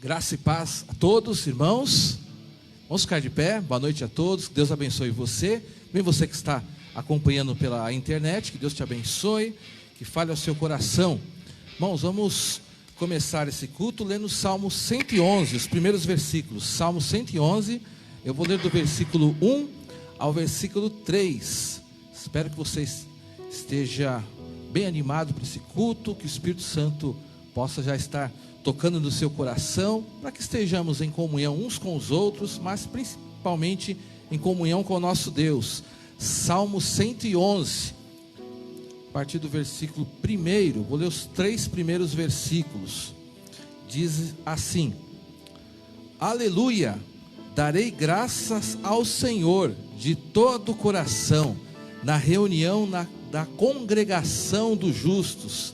Graça e paz a todos, irmãos. Vamos ficar de pé. Boa noite a todos. Que Deus abençoe você. Bem, você que está acompanhando pela internet, que Deus te abençoe, que fale ao seu coração. Irmãos, vamos começar esse culto lendo o Salmo 111, os primeiros versículos. Salmo 111, eu vou ler do versículo 1 ao versículo 3. Espero que você esteja bem animado para esse culto, que o Espírito Santo possa já estar tocando no seu coração, para que estejamos em comunhão uns com os outros, mas principalmente em comunhão com o nosso Deus. Salmo 111, a partir do versículo 1, vou ler os 3 primeiros versículos. Diz assim: Aleluia, darei graças ao Senhor de todo o coração, na reunião da congregação dos justos.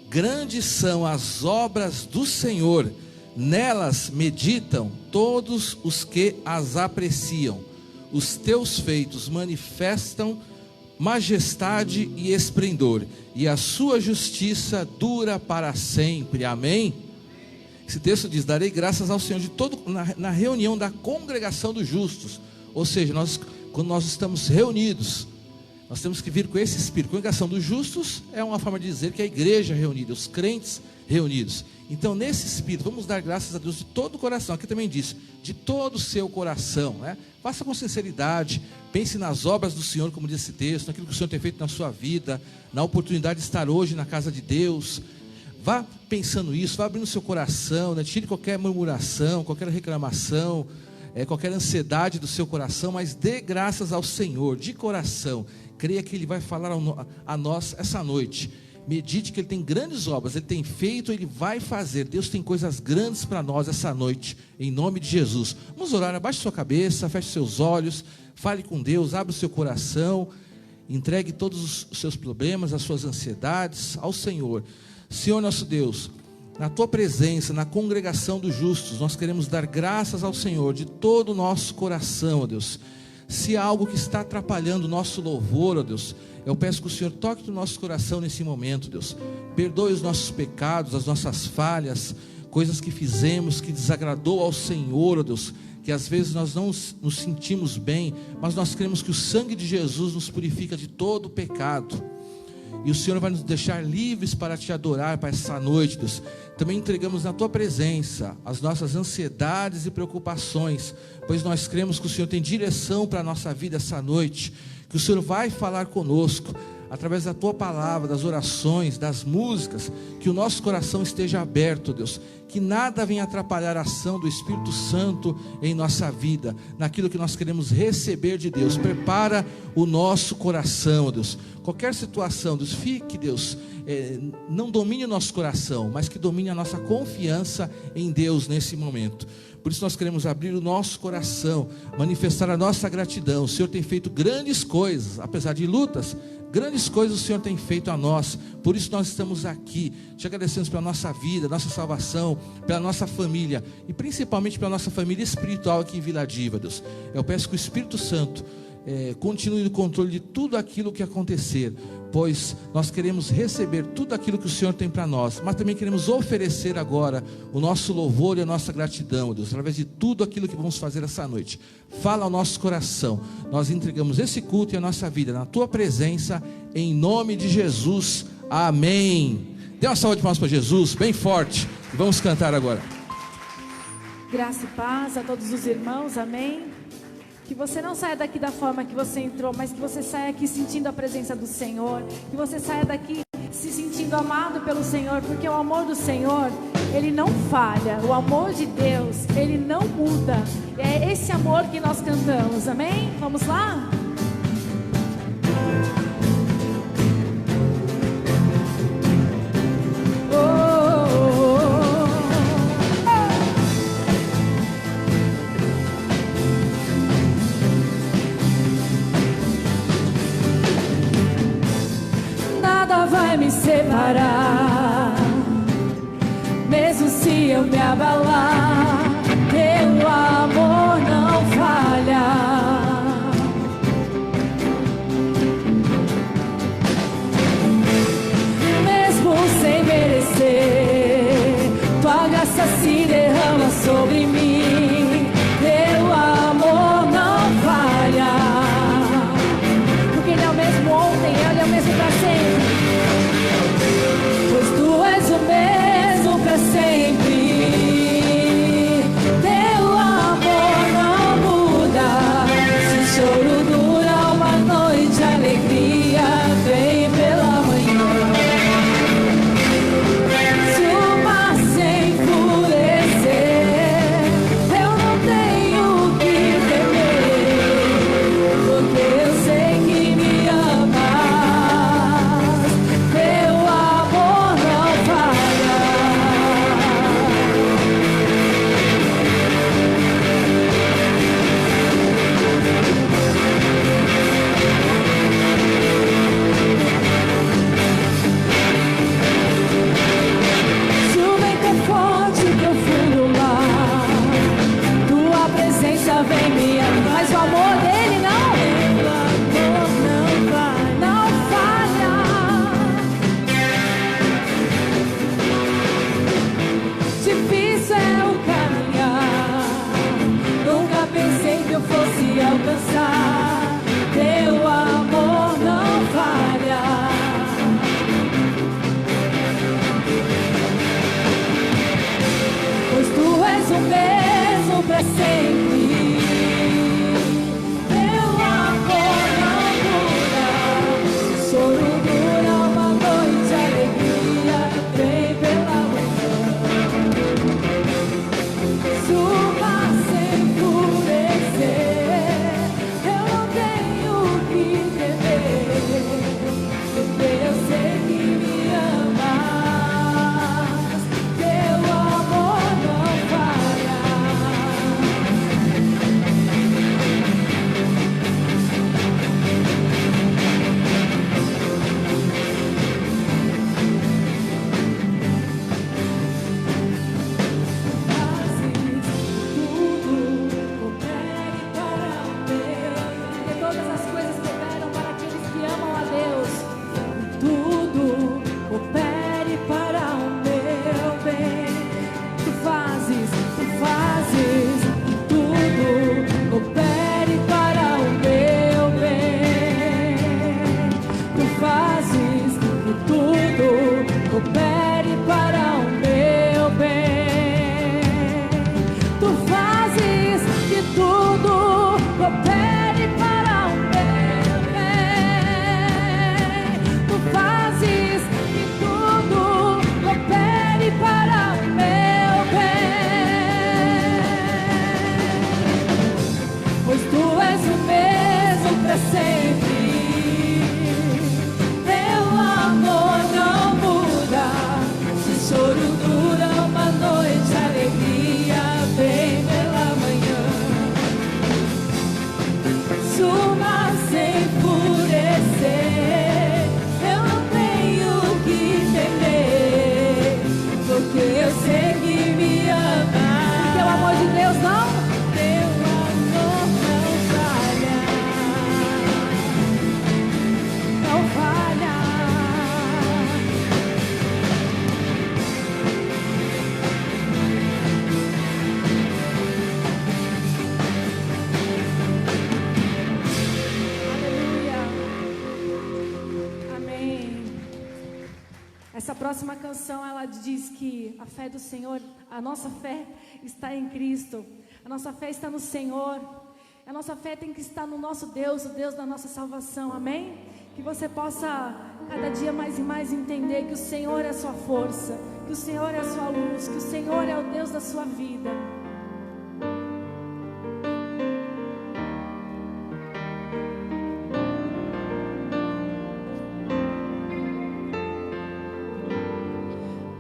Grandes são as obras do Senhor, nelas meditam todos os que as apreciam. Os teus feitos manifestam majestade e esplendor, e a sua justiça dura para sempre. Amém? Esse texto diz: darei graças ao Senhor de todo, na reunião da congregação dos justos. Ou seja, quando nós estamos reunidos, nós temos que vir com esse espírito. Congregação dos justos é uma forma de dizer que é a igreja reunida, os crentes reunidos. Então, nesse espírito, vamos dar graças a Deus de todo o coração. Aqui também diz, de todo o seu coração, né? Faça com sinceridade, pense nas obras do Senhor, como diz esse texto, naquilo que o Senhor tem feito na sua vida, na oportunidade de estar hoje na casa de Deus. Vá pensando isso, vá abrindo seu coração, né? Tire qualquer murmuração, qualquer reclamação, qualquer ansiedade do seu coração, mas dê graças ao Senhor, de coração. Creia que Ele vai falar a nós essa noite. Medite que Ele tem grandes obras, Ele tem feito, Ele vai fazer. Deus tem coisas grandes para nós essa noite, em nome de Jesus. Vamos orar, abaixe sua cabeça, feche seus olhos, fale com Deus, abra o seu coração, entregue todos os seus problemas, as suas ansiedades ao Senhor. Senhor nosso Deus, na Tua presença, na congregação dos justos, nós queremos dar graças ao Senhor de todo o nosso coração, ó Deus. Se há algo que está atrapalhando o nosso louvor, ó Deus, eu peço que o Senhor toque no nosso coração nesse momento, Deus. Perdoe os nossos pecados, as nossas falhas, coisas que fizemos, que desagradou ao Senhor, ó Deus, que às vezes nós não nos sentimos bem, mas nós cremos que o sangue de Jesus nos purifica de todo o pecado. E o Senhor vai nos deixar livres para Te adorar para essa noite, Deus. Também entregamos na Tua presença as nossas ansiedades e preocupações, pois nós cremos que o Senhor tem direção para a nossa vida essa noite, que o Senhor vai falar conosco, através da Tua palavra, das orações, das músicas, que o nosso coração esteja aberto, Deus, que nada venha atrapalhar a ação do Espírito Santo em nossa vida, naquilo que nós queremos receber de Deus. Prepara o nosso coração, Deus. Qualquer situação, Deus, fique, Deus, não domine o nosso coração, mas que domine a nossa confiança em Deus nesse momento. Por isso nós queremos abrir o nosso coração, manifestar a nossa gratidão. O Senhor tem feito grandes coisas, apesar de lutas, grandes coisas o Senhor tem feito a nós. Por isso nós estamos aqui, te agradecemos pela nossa vida, nossa salvação, pela nossa família, e principalmente pela nossa família espiritual aqui em Vila Diva, Deus. Eu peço que o Espírito Santo continue no controle de tudo aquilo que acontecer, pois nós queremos receber tudo aquilo que o Senhor tem para nós, mas também queremos oferecer agora o nosso louvor e a nossa gratidão, Deus, através de tudo aquilo que vamos fazer essa noite. Fala ao nosso coração. Nós entregamos esse culto e a nossa vida na Tua presença, em nome de Jesus, amém. Dê uma salva de palmas para Jesus, bem forte, e vamos cantar agora. Graça e paz a todos os irmãos, amém. Que você não saia daqui da forma que você entrou, mas que você saia aqui sentindo a presença do Senhor, que você saia daqui se sentindo amado pelo Senhor, porque o amor do Senhor, Ele não falha, o amor de Deus, Ele não muda. É esse amor que nós cantamos, amém? Vamos lá? Vai me separar, mesmo se eu me abalar, teu amor não falha. Mesmo sem merecer, tua graça graça se derrama sobre mim, teu amor não falha, porque Ele é o mesmo ontem, Ele é o mesmo para sempre, pois Tu és o mesmo para sempre. Teu amor não muda, se o choro dura uma noite, a alegria vem pela manhã. Se o mar se enfurecer, eu não tenho o que temer, porque eu sei que me amas. Teu amor não falha. Se o vento é forte, profundo mar, Tua presença vem me amar. Mas o amor dele não falha. Difícil é o caminhar, nunca pensei que eu fosse alcançar. Teu amor não falha. Pois Tu és o mesmo para sempre. Teu amor não muda, o choro dura uma noite, a alegria vem pela manhã. Se o mar se enfurecer, eu não tenho o que temer, porque eu sei que me amas. Teu amor não falha. Porque todas as coisas cooperam para aqueles que amam a Deus. Tudo coopere para o meu bem. Tu fazes tudo coopere para o meu bem. Tu fazes que tudo coopere para o meu bem. Tu fazes que tudo coopere para o meu bem. Tu fazes que tudo coopere para o meu bem. Pois Tu és o mesmo para sempre. Teu amor não muda, se o choro dura uma noite, a alegria vem pela manhã. Se o mar se enfurecer, eu não tenho o que temer, porque eu sei que me amas. Teu amor de Deus não? Teu amor não falha. Não falha. Aleluia. Amém. Essa próxima canção, ela diz que a fé do Senhor, a nossa fé está em Cristo. A nossa fé está no Senhor. A nossa fé tem que estar no nosso Deus, o Deus da nossa salvação. Amém? Que você possa cada dia mais e mais entender que o Senhor é a sua força, que o Senhor é a sua luz, que o Senhor é o Deus da sua vida.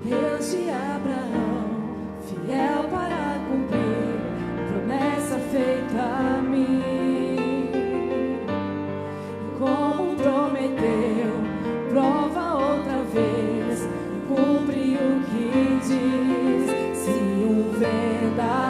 Deus de Abraão, fiel para cumprir promessa feita a mim. E como prometeu, prova outra vez, cumpre o que diz. Se o vendaval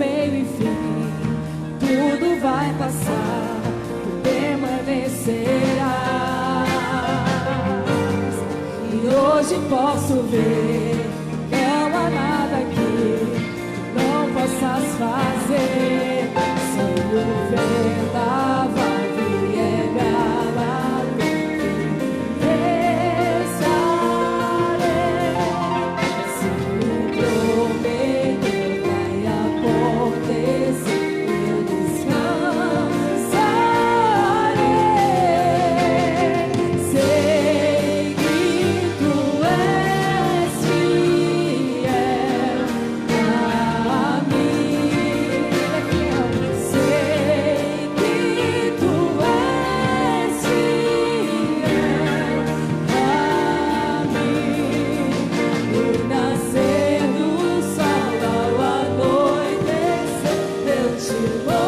meio e fim, tudo vai passar, tu permanecerás. E hoje posso ver, não há nada que não possas fazer. Se o vendaval vier me abater, estarei. Se o prometer vai acontecer, eu descansarei. Sei que tu és fiel a mim. Sei que tu és fiel a mim. No nascer do sol ao anoitecer, eu te louvarei.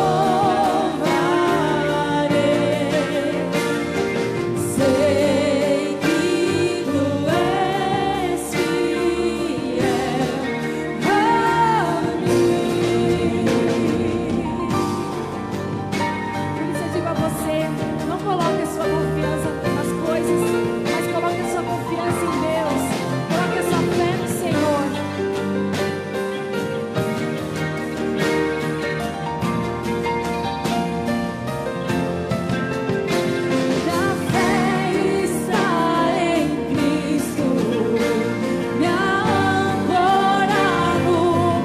Sei que tu és fiel a mim. Por isso eu digo a você, não coloque a sua confiança nas coisas, mas coloque a sua confiança em Deus. Coloque a sua fé no Senhor. A fé está em Cristo, me ancora no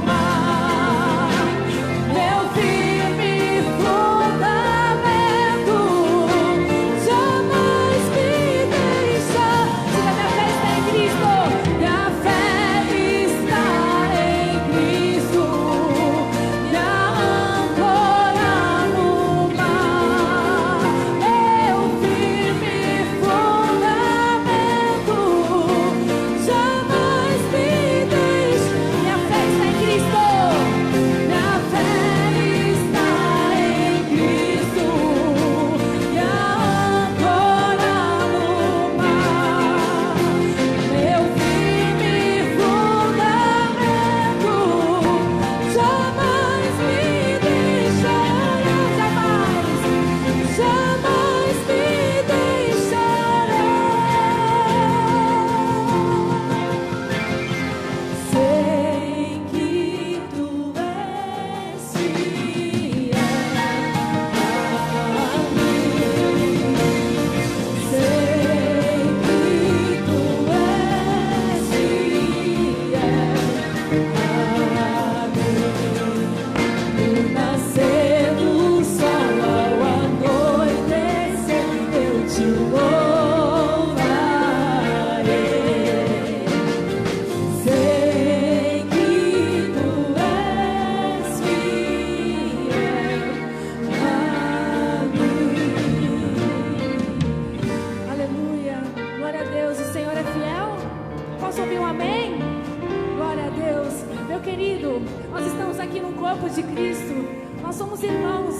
mar, meu firme fundamento, jamais me deixa. Diga, minha fé está em Cristo, minha fé está em Cristo, me ancora no mar, meu firme fundamento, jamais me deixa. Minha fé está em Cristo, minha fé está em Cristo, me ancora no mar, meu firme fundamento, jamais me deixará, jamais, jamais me deixará. Sei que tu és fiel a mim. Sei que tu és fiel a mim. No nascer do sol ao anoitecer, eu te louvarei. Sei que tu és fiel a mim. Aleluia, glória a Deus, o Senhor é fiel. Posso ouvir um amém? Glória a Deus. Meu querido, nós estamos aqui no corpo de Cristo, nós somos irmãos.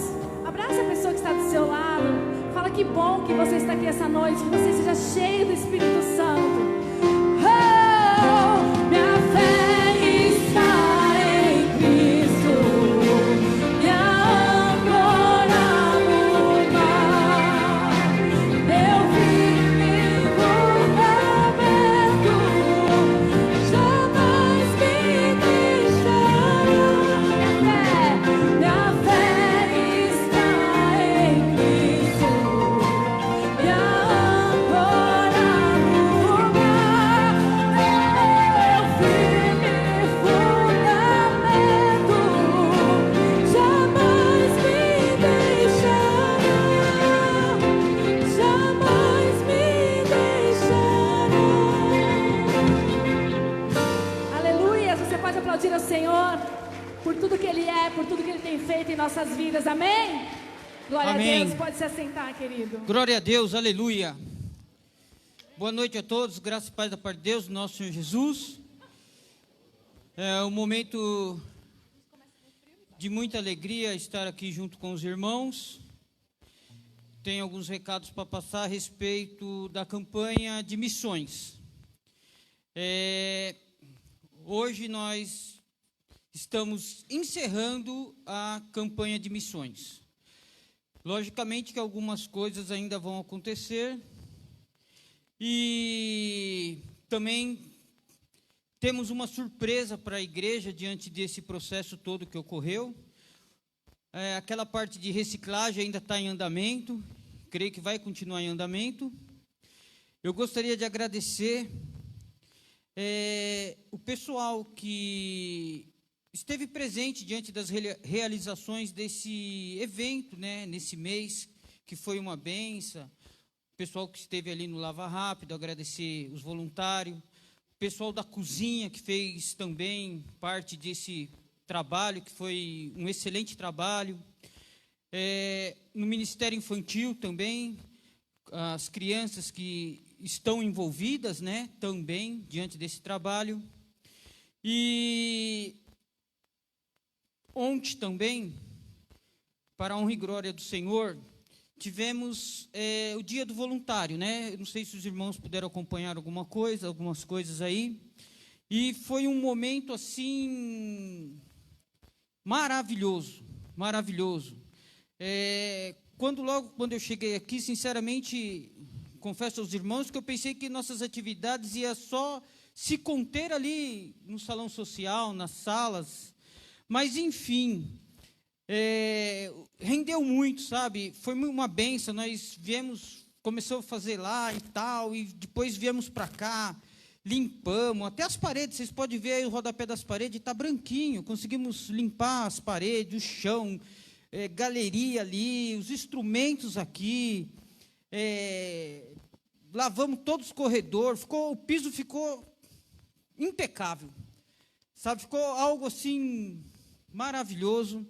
Abraça a pessoa que está do seu lado. Fala que bom que você está aqui essa noite, que você seja cheio do Espírito Santo. Oh, minha fé está em Cristo, me ancora no mar, meu firme fundamento, jamais me deixará. Minha fé está em Cristo, me ancora no mar, meu firme fundamento, jamais me deixará, jamais me deixará. Aleluia! Você pode aplaudir ao Senhor por tudo que Ele é, por tudo que Ele tem feito em nossas vidas. Amém? Glória Amém. a Deus. Pode se assentar, querido. Glória a Deus, aleluia. Boa noite a todos, graça e paz da parte de Deus, nosso Senhor Jesus. É um momento de muita alegria estar aqui junto com os irmãos. Tenho alguns recados para passar a respeito da campanha de missões. Hoje nós estamos encerrando a campanha de missões. Logicamente que algumas coisas ainda vão acontecer, e também temos uma surpresa para a igreja diante desse processo todo que ocorreu. Aquela parte de reciclagem ainda está em andamento, creio que vai continuar em andamento. Eu gostaria de agradecer o pessoal que esteve presente diante das realizações desse evento, né, nesse mês, que foi uma bênção. O pessoal que esteve ali no Lava Rápido, agradecer os voluntários. O pessoal da cozinha, que fez também parte desse trabalho, que foi um excelente trabalho. No Ministério Infantil também, as crianças que estão envolvidas, né, também, diante desse trabalho. E ontem também, para a honra e glória do Senhor, tivemos o dia do voluntário, né? Eu não sei se os irmãos puderam acompanhar algumas coisas aí. E foi um momento, assim, maravilhoso, maravilhoso. Quando eu cheguei aqui, sinceramente, confesso aos irmãos que eu pensei que nossas atividades iam só se conter ali no salão social, nas salas, mas, enfim, rendeu muito, sabe? Foi uma benção. Nós começamos a fazer lá e tal, e depois viemos para cá, limpamos, até as paredes, vocês podem ver aí o rodapé das paredes, está branquinho, conseguimos limpar as paredes, o chão, galeria ali, os instrumentos aqui, lavamos todos os corredores, o piso ficou impecável, sabe? Ficou algo assim maravilhoso.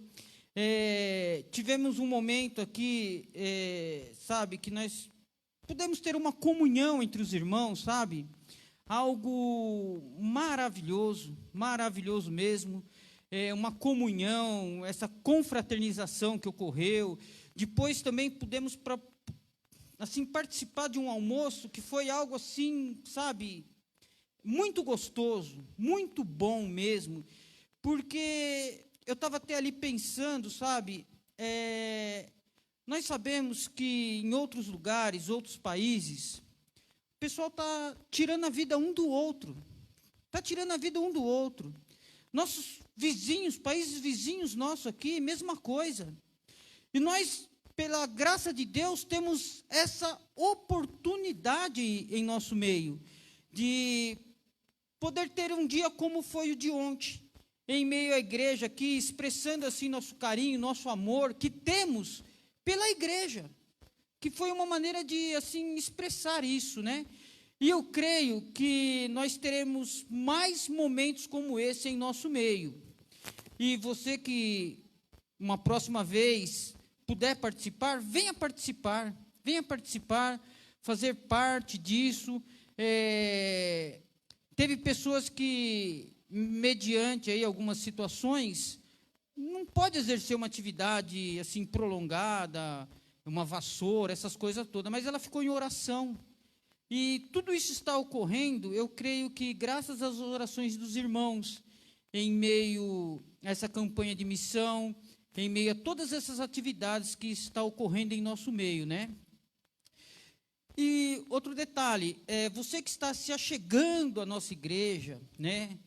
Tivemos um momento aqui, sabe, que nós pudemos ter uma comunhão entre os irmãos, sabe? Algo maravilhoso, maravilhoso mesmo. Uma comunhão, essa confraternização que ocorreu. Depois também pudemos assim, participar de um almoço que foi algo assim, sabe, muito gostoso, muito bom mesmo, porque eu estava até ali pensando, sabe, nós sabemos que em outros lugares, outros países, o pessoal está tirando a vida um do outro, Nossos vizinhos, países vizinhos nossos aqui, mesma coisa. E nós, pela graça de Deus, temos essa oportunidade em nosso meio, de poder ter um dia como foi o de ontem, em meio à igreja aqui, expressando assim nosso carinho, nosso amor, que temos pela igreja, que foi uma maneira de assim expressar isso, né? E eu creio que nós teremos mais momentos como esse em nosso meio. E você que, uma próxima vez, puder participar, venha participar, fazer parte disso. Teve pessoas que, mediante aí algumas situações, não pode exercer uma atividade assim prolongada, uma vassoura, essas coisas todas, mas ela ficou em oração. E tudo isso está ocorrendo, eu creio que graças às orações dos irmãos, em meio a essa campanha de missão, em meio a todas essas atividades que está ocorrendo em nosso meio, né? E outro detalhe, você que está se achegando à nossa igreja, né?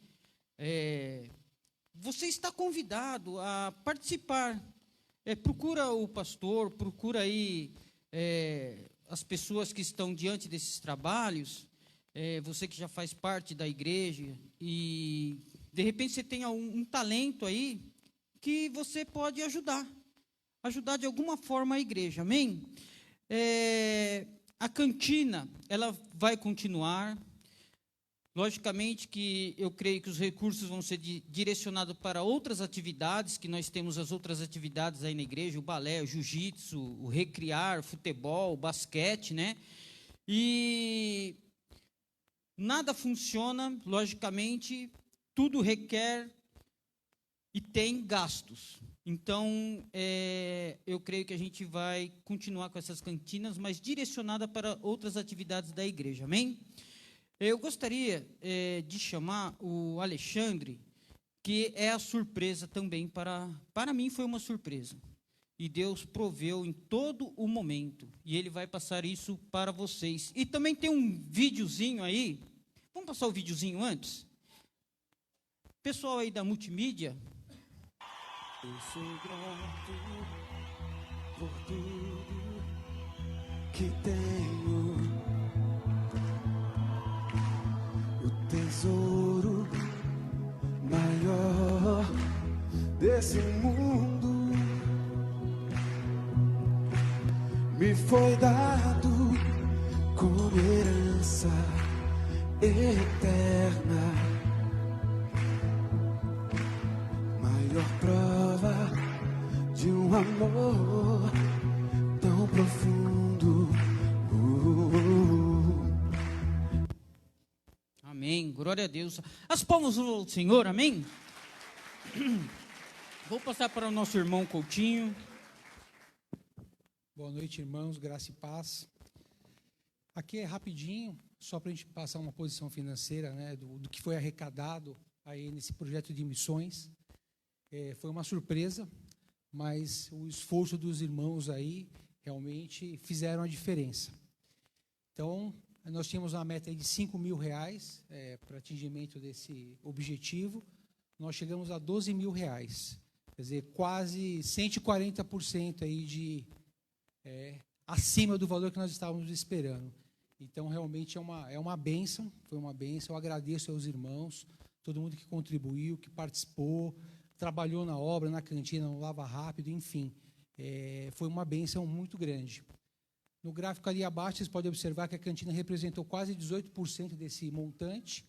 Você está convidado a participar. Procura o pastor, procura aí as pessoas que estão diante desses trabalhos, você que já faz parte da igreja, e de repente você tem um talento aí que você pode ajudar de alguma forma a igreja, amém? A cantina, ela vai continuar. Logicamente que eu creio que os recursos vão ser direcionados para outras atividades, que nós temos as outras atividades aí na igreja, o balé, o jiu-jitsu, o recriar, o futebol, o basquete, né? E nada funciona, logicamente, tudo requer e tem gastos. Então, eu creio que a gente vai continuar com essas cantinas, mas direcionada para outras atividades da igreja, amém? Eu gostaria de chamar o Alexandre, que é a surpresa também para mim foi uma surpresa. E Deus proveu em todo o momento, e Ele vai passar isso para vocês. E também tem um videozinho aí, vamos passar o videozinho antes? Pessoal aí da multimídia. Eu sou grato por tudo que tenho, o tesouro maior desse mundo me foi dado como herança eterna, maior prova de um amor tão profundo. Amém, glória a Deus. As palmas do Senhor, amém? Vou passar para o nosso irmão Coutinho. Boa noite, irmãos, graça e paz. Aqui é rapidinho, só para a gente passar uma posição financeira, né, do que foi arrecadado aí nesse projeto de missões. Foi uma surpresa, mas o esforço dos irmãos aí realmente fizeram a diferença. Então, nós tínhamos uma meta aí de R$5.000 para atingimento desse objetivo. Nós chegamos a R$12.000, quer dizer, quase 140% aí acima do valor que nós estávamos esperando. Então, realmente é uma bênção, foi uma bênção. Eu agradeço aos irmãos, todo mundo que contribuiu, que participou, trabalhou na obra, na cantina, no Lava Rápido, enfim. Foi uma bênção muito grande. No gráfico ali abaixo, vocês podem observar que a cantina representou quase 18% desse montante,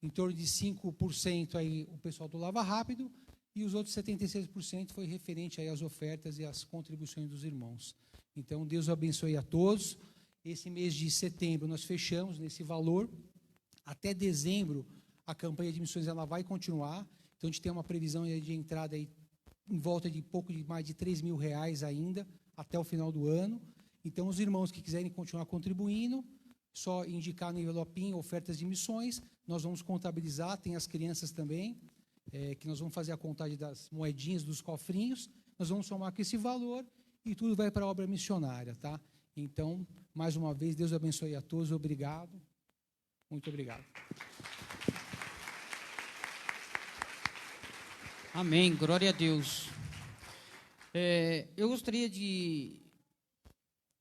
em torno de 5% aí o pessoal do Lava Rápido, e os outros 76% foi referente aí às ofertas e às contribuições dos irmãos. Então, Deus abençoe a todos. Esse mês de setembro nós fechamos nesse valor. Até dezembro, a campanha de missões ela vai continuar. Então, a gente tem uma previsão de entrada aí em volta de pouco de mais de R$3.000 ainda, até o final do ano. Então, os irmãos que quiserem continuar contribuindo, só indicar no envelopinho ofertas de missões, nós vamos contabilizar, tem as crianças também, que nós vamos fazer a contagem das moedinhas, dos cofrinhos, nós vamos somar com esse valor e tudo vai para a obra missionária, tá? Então, mais uma vez, Deus abençoe a todos, obrigado, muito obrigado. Amém, glória a Deus. Eu gostaria que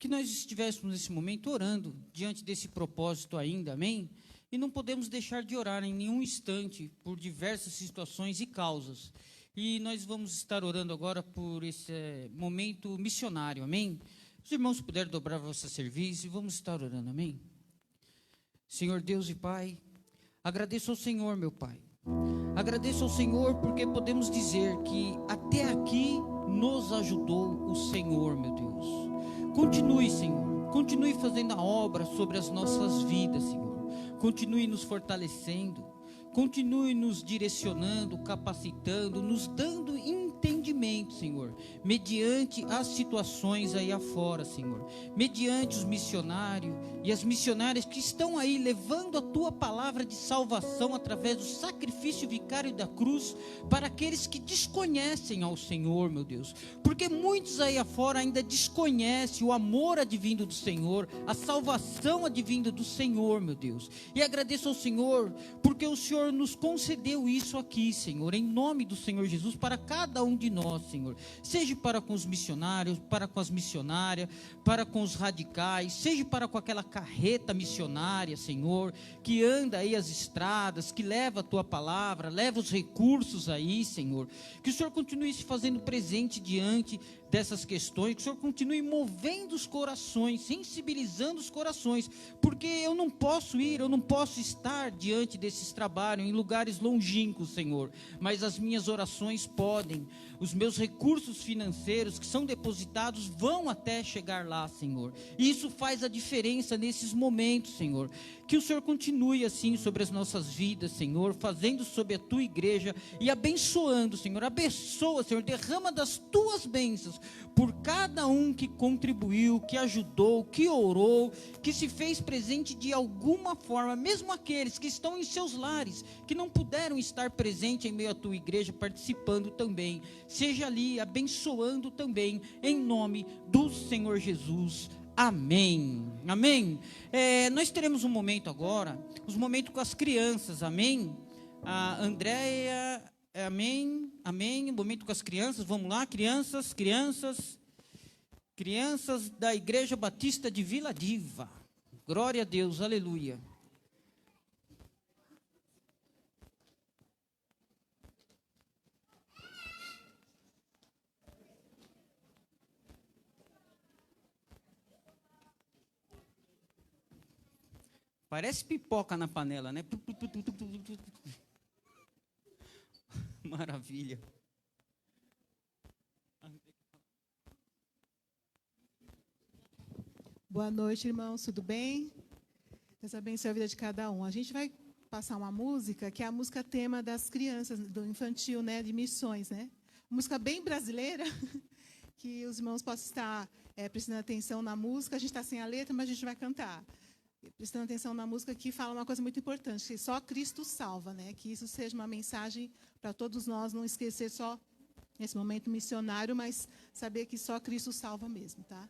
nós estivéssemos nesse momento orando diante desse propósito ainda, amém? E não podemos deixar de orar em nenhum instante por diversas situações e causas. E nós vamos estar orando agora por esse momento missionário, amém? Os irmãos puderem dobrar vosso serviço e vamos estar orando, amém? Senhor Deus e Pai, agradeço ao Senhor, meu Pai. Agradeço ao Senhor porque podemos dizer que até aqui nos ajudou o Senhor, meu Deus. Continue, Senhor, continue fazendo a obra sobre as nossas vidas, Senhor. Continue nos fortalecendo, continue nos direcionando, capacitando, nos dando entendimento, Senhor, mediante as situações aí afora, Senhor, mediante os missionários e as missionárias que estão aí levando a Tua palavra de salvação através do sacrifício vicário da cruz para aqueles que desconhecem ao Senhor, meu Deus, porque muitos aí afora ainda desconhecem o amor advindo do Senhor, a salvação advindo do Senhor, meu Deus, e agradeço ao Senhor, porque o Senhor nos concedeu isso aqui, Senhor, em nome do Senhor Jesus, para cada um de nós, Senhor, seja para com os missionários, para com as missionárias, para com os radicais, seja para com aquela carreta missionária, Senhor, que anda aí as estradas, que leva a Tua palavra, leva os recursos aí, Senhor, que o Senhor continue se fazendo presente diante dessas questões, que o Senhor continue movendo os corações, sensibilizando os corações, porque eu não posso estar diante desses trabalhos em lugares longínquos, Senhor, mas as minhas orações podem, os meus recursos financeiros que são depositados vão até chegar lá, Senhor, e isso faz a diferença nesses momentos, Senhor, Que o Senhor continue assim sobre as nossas vidas, Senhor, fazendo sobre a tua igreja e abençoando, Senhor. Abençoa, Senhor, derrama das tuas bênçãos por cada um que contribuiu, que ajudou, que orou, que se fez presente de alguma forma, mesmo aqueles que estão em seus lares, que não puderam estar presentes em meio à tua igreja, participando também. Seja ali abençoando também, em nome do Senhor Jesus. Amém, amém. Nós teremos um momento agora, os momentos com as crianças, amém. A Andréia, amém, amém. Um momento com as crianças, vamos lá, crianças da Igreja Batista de Vila Diva. Glória a Deus, aleluia. Parece pipoca na panela, né? Maravilha. Boa noite, irmãos, tudo bem? Deus abençoe a vida de cada um. A gente vai passar uma música, que é a música tema das crianças, do infantil, né, de missões, né? Música bem brasileira, que os irmãos possam estar prestando atenção na música. A gente está sem a letra, mas a gente vai cantar. Prestando atenção na música, que fala uma coisa muito importante, que só Cristo salva, né? Que isso seja uma mensagem para todos nós, não esquecer só esse momento missionário, mas saber que só Cristo salva mesmo, tá?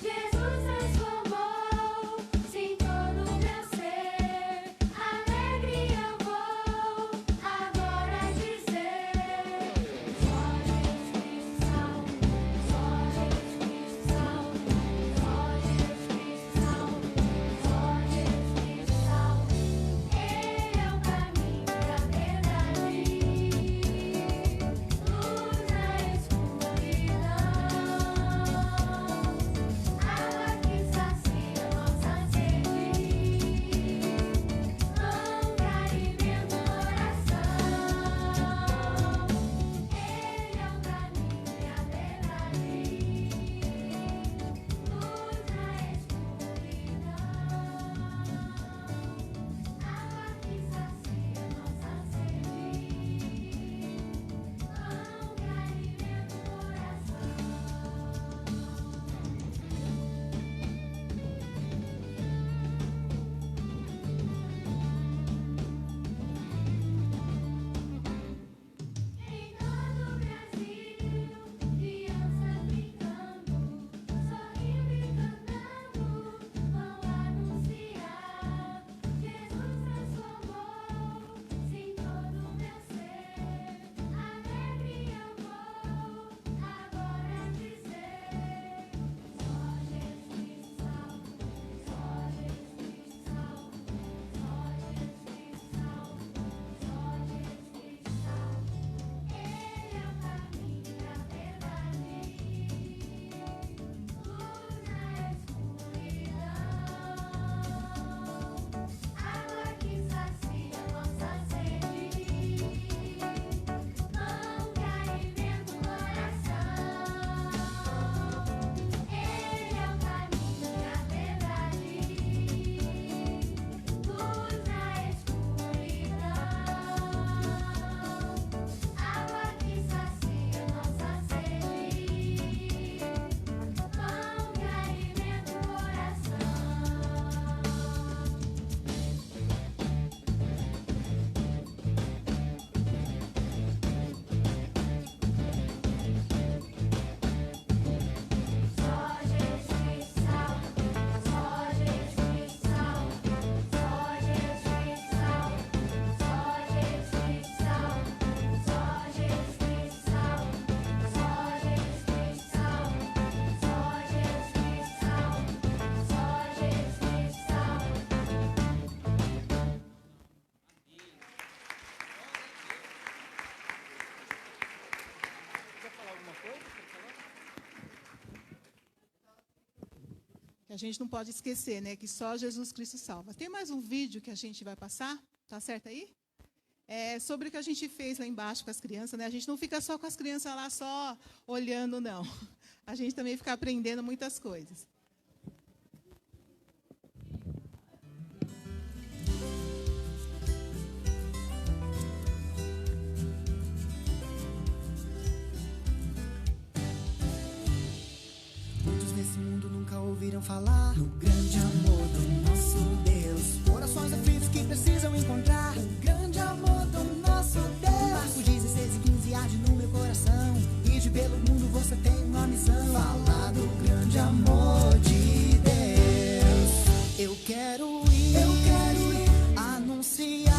Jesus transformou, sim, todo o meu ser. Alegria. que a gente não pode esquecer, né, que só Jesus Cristo salva. Tem mais um vídeo que a gente vai passar, tá certo aí? É sobre o que a gente fez lá embaixo com as crianças, né? A gente não fica só com as crianças lá só olhando, não. A gente também fica aprendendo muitas coisas. Muitos nesse mundo nunca ouviram falar no grande amor do nosso Deus. Corações aflitos que precisam encontrar o grande amor do nosso Deus. Marcos 16 e 15 arde no meu coração. Ide pelo mundo, você tem uma missão. Falar do grande amor de Deus. Eu quero ir, anunciar,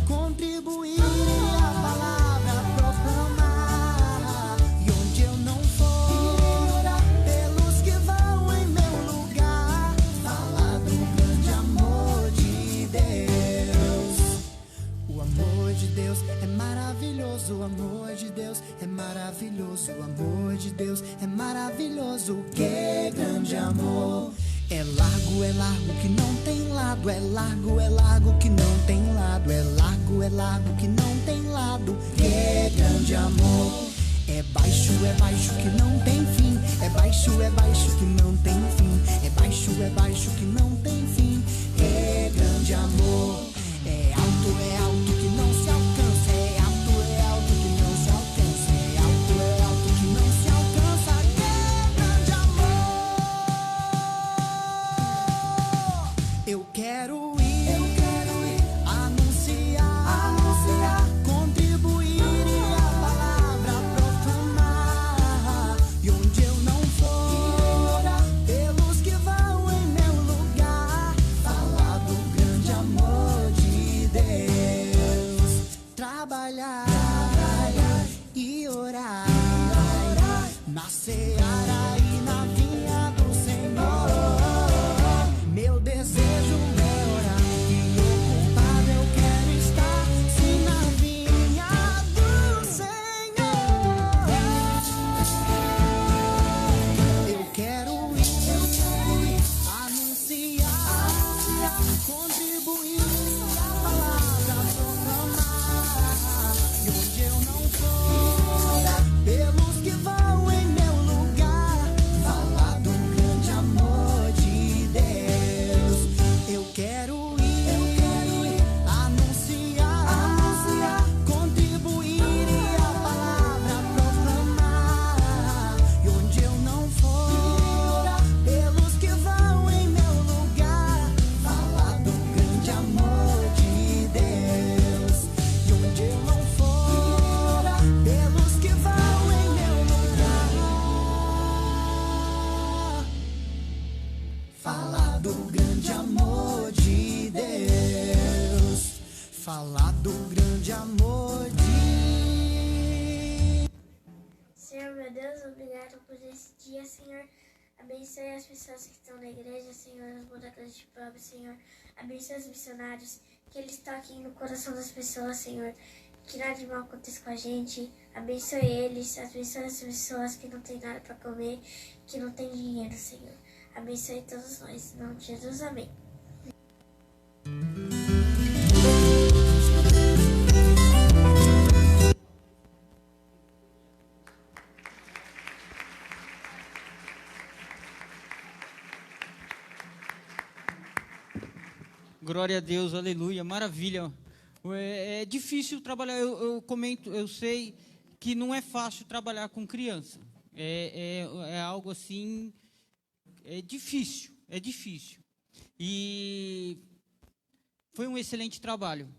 contribuir a palavra proclamar. E onde eu não for, pelos que vão em meu lugar, falar do grande amor de Deus. O amor de Deus é maravilhoso, o amor de Deus é maravilhoso, o amor de Deus é maravilhoso. Que grande amor! É largo que não tem lado, é largo que não tem lado, é largo que não tem lado. Que grande amor! É baixo que não tem fim, é baixo que não tem fim, é baixo que não tem fim. Que grande amor! É alto que não se alcança, é alto que não se alcança, é alto que não se alcança. Que grande amor! Eu quero ir, anunciar, contribuir a palavra proclamar. E onde eu não for, pelos que vão em meu lugar, falar do grande amor de Deus. Trabalhar e orar na seara e na vinha do Senhor. Meu desejo é orar e ocupado eu quero estar, sim, na vinha do Senhor. Eu quero ir, anunciar, contribuir a palavra proclamar. E onde eu não for, pelos que vão em meu lugar, falar do grande amor de Deus. Eu quero ir, anunciar, contribuir a palavra proclamar. E onde eu não for, pelos que vão em meu lugar, falar do grande amor de Deus. E onde eu não for, pelos que vão em meu lugar, falar do grande amor de Deus. Falar do grande amor de Senhor, meu Deus, obrigado por esse dia, Senhor. Abençoe as pessoas que estão na igreja, Senhor, os moradores de pobre, Senhor. Abençoe os missionários, que eles toquem no coração das pessoas, Senhor. Que nada de mal aconteça com a gente. Abençoe eles, abençoe as pessoas que não têm nada para comer, que não têm dinheiro, Senhor. Abençoe todos nós, em nome de Jesus, amém. Glória a Deus, aleluia, maravilha. É difícil trabalhar, eu sei que não é fácil trabalhar com criança. É algo assim, é difícil. E foi um excelente trabalho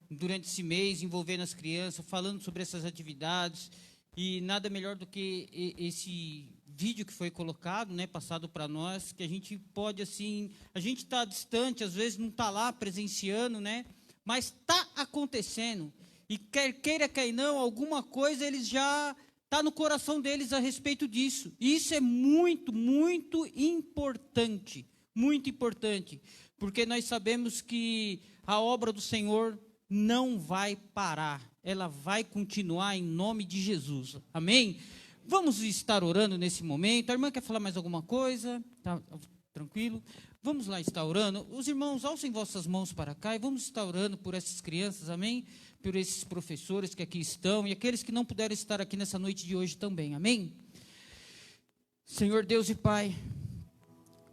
durante esse mês, envolvendo as crianças, falando sobre essas atividades. E nada melhor do que esse vídeo que foi colocado, né, passado para nós, que a gente pode, assim, a gente está distante, às vezes não está lá presenciando, né, mas está acontecendo. E quer queira, quer não, alguma coisa eles já está no coração deles a respeito disso. E isso é muito, muito importante, porque nós sabemos que a obra do Senhor não vai parar, ela vai continuar em nome de Jesus. Amém? Vamos estar orando nesse momento. A irmã quer falar mais alguma coisa? Tá tranquilo? Vamos lá estar orando. Os irmãos, alcem vossas mãos para cá e vamos estar orando por essas crianças, amém? Por esses professores que aqui estão e aqueles que não puderam estar aqui nessa noite de hoje também, amém? Senhor Deus e Pai,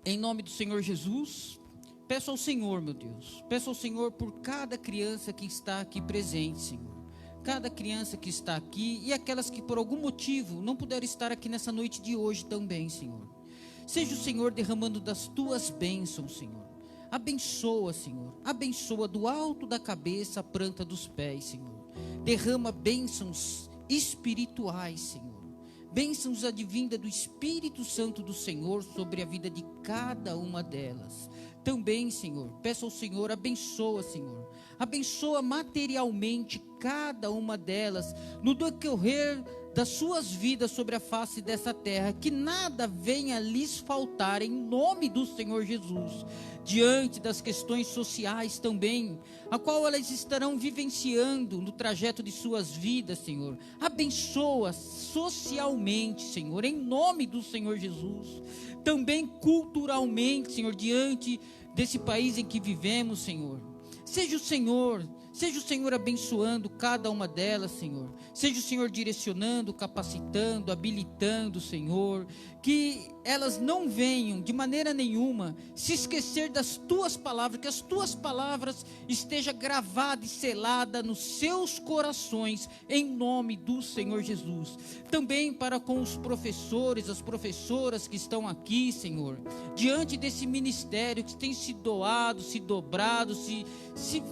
em nome do Senhor Jesus, peço ao Senhor, meu Deus, peço ao Senhor por cada criança que está aqui presente, Senhor. Cada criança que está aqui e aquelas que por algum motivo não puderam estar aqui nessa noite de hoje também, Senhor. Seja o Senhor derramando das tuas bênçãos, Senhor. Abençoa, Senhor. Abençoa do alto da cabeça à planta dos pés, Senhor. Derrama bênçãos espirituais, Senhor. Bênçãos advinda do Espírito Santo do Senhor sobre a vida de cada uma delas. Também, Senhor, peço ao Senhor, abençoa, Senhor. Abençoa materialmente cada uma delas no decorrer das suas vidas sobre a face dessa terra, que nada venha lhes faltar em nome do Senhor Jesus, diante das questões sociais também, a qual elas estarão vivenciando no trajeto de suas vidas, Senhor. Abençoa socialmente, Senhor, em nome do Senhor Jesus, também culturalmente, Senhor, diante desse país em que vivemos, Senhor. Seja o Senhor abençoando cada uma delas, Senhor. Seja o Senhor direcionando, capacitando, habilitando, Senhor. Que elas não venham de maneira nenhuma se esquecer das tuas palavras, que as tuas palavras estejam gravadas e seladas nos seus corações, em nome do Senhor Jesus. Também para com os professores, as professoras que estão aqui, Senhor, diante desse ministério que tem se doado, se dobrado, se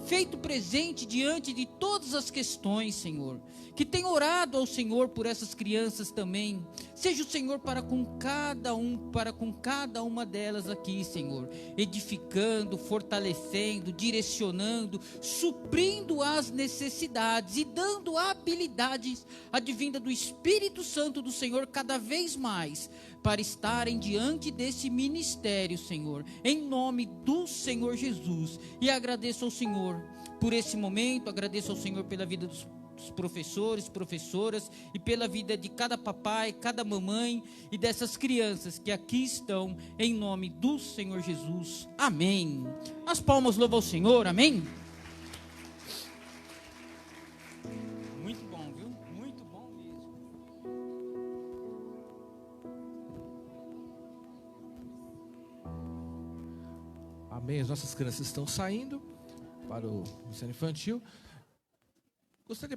feito presente diante de todas as questões, Senhor, que tem orado ao Senhor por essas crianças também. Seja o Senhor para com cada uma delas aqui, Senhor, edificando, fortalecendo, direcionando, suprindo as necessidades e dando habilidades advinda do Espírito Santo do Senhor cada vez mais, para estarem diante desse ministério, Senhor, em nome do Senhor Jesus. E agradeço ao Senhor por esse momento, agradeço ao Senhor pela vida dos professores, professoras e pela vida de cada papai, cada mamãe e dessas crianças que aqui estão, em nome do Senhor Jesus. Amém. As palmas louvam ao Senhor, amém. Muito bom, viu? Muito bom mesmo. Amém. As nossas crianças estão saindo para o ensino infantil. Gostaria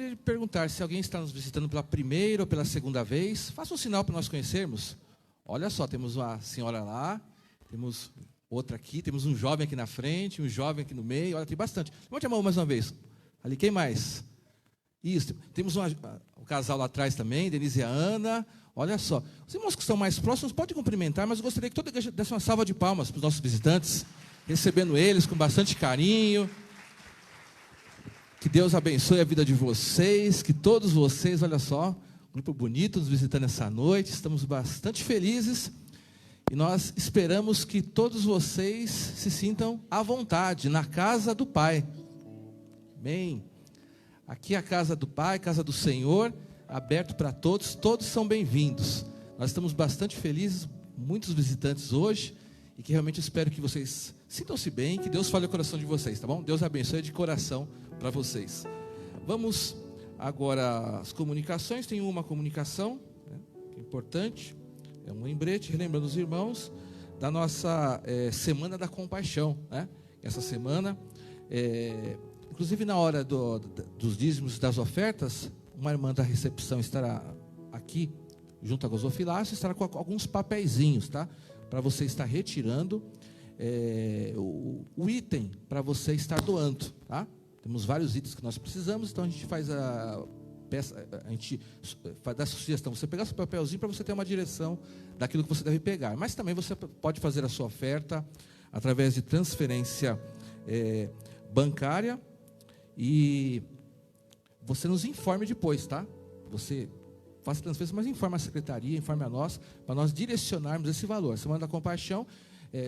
de perguntar se alguém está nos visitando pela primeira ou pela segunda vez. Faça um sinal para nós conhecermos. Olha só, temos uma senhora lá, temos outra aqui, temos um jovem aqui na frente, um jovem aqui no meio. Olha, tem bastante. Levante a mão mais uma vez. Ali, quem mais? Isso, temos um casal lá atrás também, Denise e a Ana. Olha só. Os irmãos que estão mais próximos podem cumprimentar, mas eu gostaria que toda a igreja desse uma salva de palmas para os nossos visitantes, recebendo eles com bastante carinho. Que Deus abençoe a vida de vocês, que todos vocês, olha só, um grupo bonito nos visitando essa noite, estamos bastante felizes e nós esperamos que todos vocês se sintam à vontade na casa do Pai. Amém. Aqui é a casa do Pai, casa do Senhor, aberto para todos, todos são bem-vindos. Nós estamos bastante felizes, muitos visitantes hoje, e que realmente espero que vocês sintam-se bem, que Deus fale o coração de vocês, tá bom? Deus abençoe de coração para vocês. Vamos agora às comunicações. Tem uma comunicação, né, que é importante, é um lembrete, relembrando os irmãos da nossa Semana da Compaixão, né? Essa semana, inclusive na hora dos dízimos das ofertas, uma irmã da recepção estará aqui, junto a gasofilácio, estará com alguns papeizinhos, tá? Para você estar retirando o item para você estar doando, tá? Temos vários itens que nós precisamos, então a gente faz a gente dá a sugestão, você pegar seu papelzinho para você ter uma direção daquilo que você deve pegar. Mas também você pode fazer a sua oferta através de transferência bancária e você nos informe depois, tá? Você faça a transferência, mas informe a secretaria, informe a nós, para nós direcionarmos esse valor. A Semana da Compaixão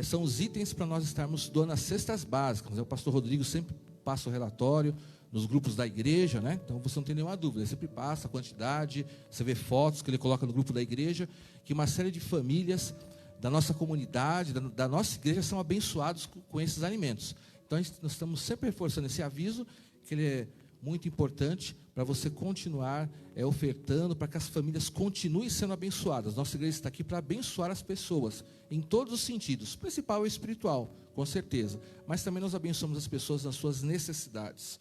são os itens para nós estarmos doando as cestas básicas. O pastor Rodrigo sempre passa o relatório nos grupos da igreja, né? Então você não tem nenhuma dúvida, ele sempre passa a quantidade, você vê fotos que ele coloca no grupo da igreja, que uma série de famílias da nossa comunidade, da nossa igreja, são abençoados com esses alimentos. Então nós estamos sempre reforçando esse aviso, que ele é muito importante para você continuar ofertando, para que as famílias continuem sendo abençoadas. Nossa igreja está aqui para abençoar as pessoas, em todos os sentidos, o principal é o espiritual, com certeza, mas também nós abençoamos as pessoas nas suas necessidades.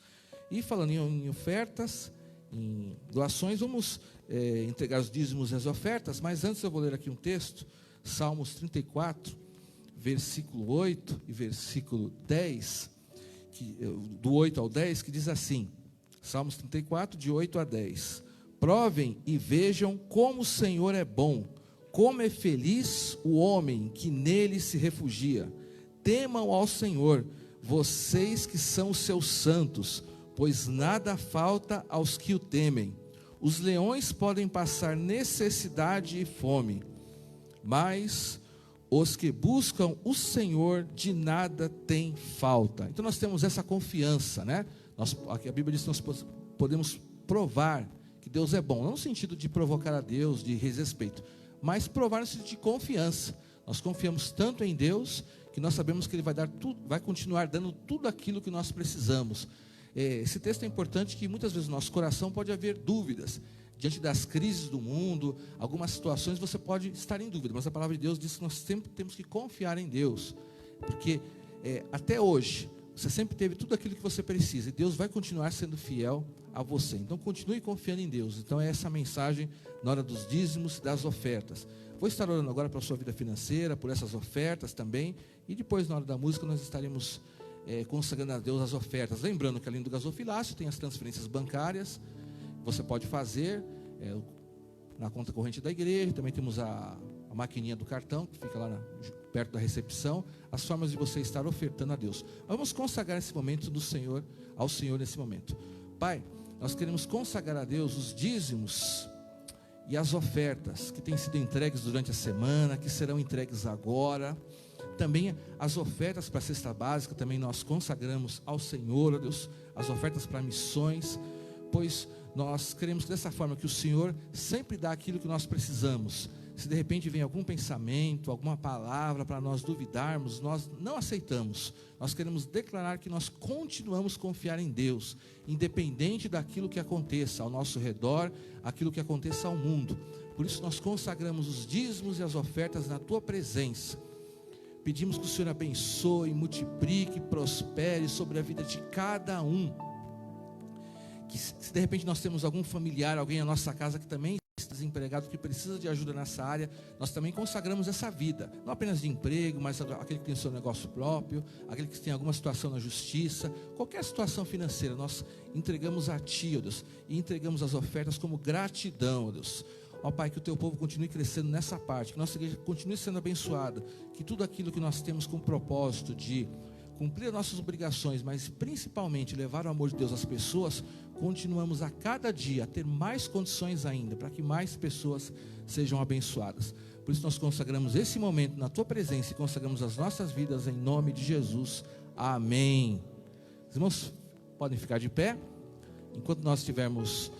E falando em ofertas, em doações, vamos entregar os dízimos e as ofertas, mas antes eu vou ler aqui um texto, Salmos 34, versículo 8 e versículo 10, do 8 ao 10, que diz assim, Salmos 34, de 8 a 10, provem e vejam como o Senhor é bom, como é feliz o homem que nele se refugia. Temam ao Senhor, vocês que são os seus santos, pois nada falta aos que o temem. Os leões podem passar necessidade e fome, mas os que buscam o Senhor de nada têm falta. Então nós temos essa confiança, né? Aqui a Bíblia diz que nós podemos provar que Deus é bom, não no sentido de provocar a Deus, de respeito, mas provar no sentido de confiança. Nós confiamos tanto em Deus que nós sabemos que Ele vai continuar dando tudo aquilo que nós precisamos. Esse texto é importante, que muitas vezes no nosso coração pode haver dúvidas. Diante das crises do mundo, algumas situações você pode estar em dúvida, mas a palavra de Deus diz que nós sempre temos que confiar em Deus, porque até hoje, você sempre teve tudo aquilo que você precisa, e Deus vai continuar sendo fiel a você. Então continue confiando em Deus. Então é essa a mensagem na hora dos dízimos e das ofertas. Vou estar orando agora pela sua vida financeira, por essas ofertas também, e depois na hora da música nós estaremos consagrando a Deus as ofertas. Lembrando que além do gasofilácio tem as transferências bancárias, você pode fazer na conta corrente da igreja, também temos a maquininha do cartão, que fica lá perto da recepção, as formas de você estar ofertando a Deus. Vamos consagrar esse momento ao Senhor nesse momento. Pai, nós queremos consagrar a Deus os dízimos e as ofertas que têm sido entregues durante a semana, que serão entregues agora. Também as ofertas para a cesta básica, também nós consagramos ao Senhor, ó Deus, as ofertas para missões, pois nós queremos que dessa forma que o Senhor sempre dá aquilo que nós precisamos. Se de repente vem algum pensamento, alguma palavra para nós duvidarmos, nós não aceitamos. Nós queremos declarar que nós continuamos a confiar em Deus, independente daquilo que aconteça ao nosso redor, aquilo que aconteça ao mundo. Por isso nós consagramos os dízimos e as ofertas na Tua presença. Pedimos que o Senhor abençoe, multiplique, prospere sobre a vida de cada um. Que se de repente nós temos algum familiar, alguém na nossa casa que também está desempregado, que precisa de ajuda nessa área, nós também consagramos essa vida, não apenas de emprego, mas aquele que tem o seu negócio próprio, aquele que tem alguma situação na justiça, qualquer situação financeira, nós entregamos a Ti, ó Deus, e entregamos as ofertas como gratidão, ó Deus. Ó Pai, que o Teu povo continue crescendo nessa parte, que nossa igreja continue sendo abençoada, que tudo aquilo que nós temos com o propósito de cumprir as nossas obrigações, mas principalmente levar o amor de Deus às pessoas, continuamos a cada dia a ter mais condições ainda, para que mais pessoas sejam abençoadas. Por isso nós consagramos esse momento na Tua presença e consagramos as nossas vidas em nome de Jesus. Amém. Os irmãos podem ficar de pé. Enquanto nós estivermos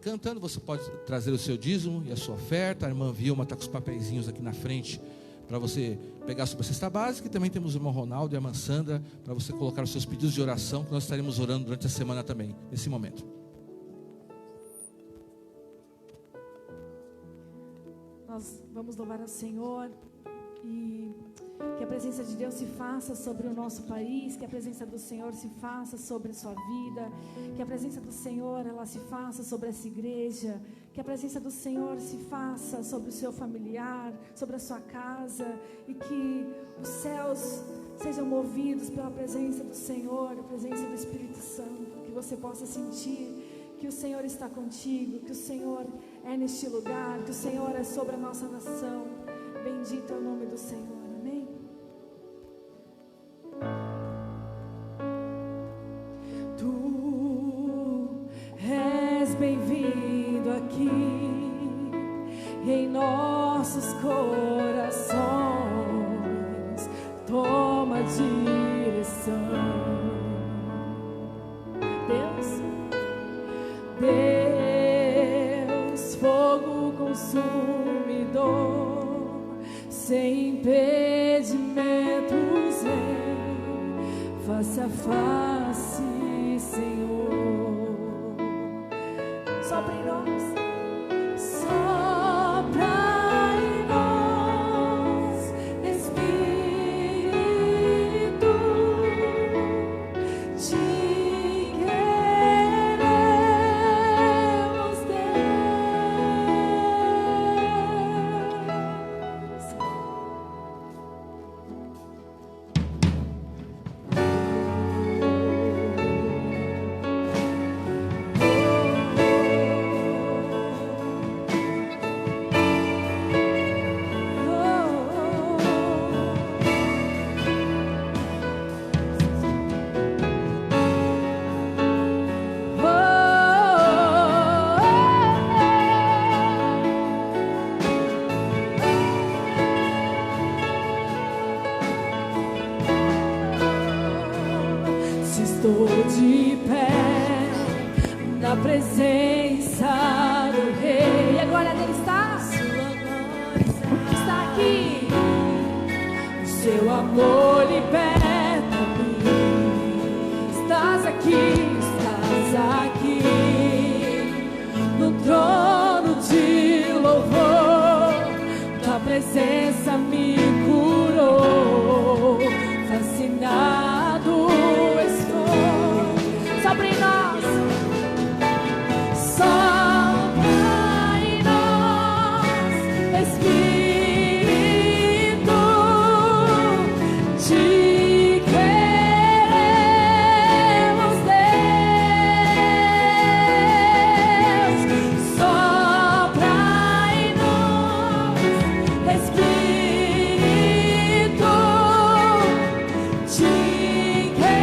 cantando, você pode trazer o seu dízimo e a sua oferta. A irmã Vilma está com os papeizinhos aqui na frente para você pegar sobre a cesta básica. E também temos o irmão Ronaldo e a irmã Sandra para você colocar os seus pedidos de oração, que nós estaremos orando durante a semana também, nesse momento. Nós vamos louvar ao Senhor e que a presença de Deus se faça sobre o nosso país, que a presença do Senhor se faça sobre a sua vida, que a presença do Senhor ela se faça sobre essa igreja, que a presença do Senhor se faça sobre o seu familiar, sobre a sua casa, e que os céus sejam movidos pela presença do Senhor, a presença do Espírito Santo, que você possa sentir que o Senhor está contigo, que o Senhor é neste lugar, que o Senhor é sobre a nossa nação. Bendito é o nome do Senhor. Amém? Tu és bem-vindo aqui em nossos corações. Toma direção, Deus. consumidor, sem impedimentos, face a face, Senhor. Sopra em nós, sopra em nós, Espírito, te queremos, se estou de pé na presença do Rei. E a glória dele está? Está aqui. O seu amor liberta-me. Estás aqui, no trono de louvor. Tua presença me curou. Fascinado estou. Sobre nós, sopra em nós, Espírito, te queremos, Deus. Sopra em nós, Espírito, te queremos,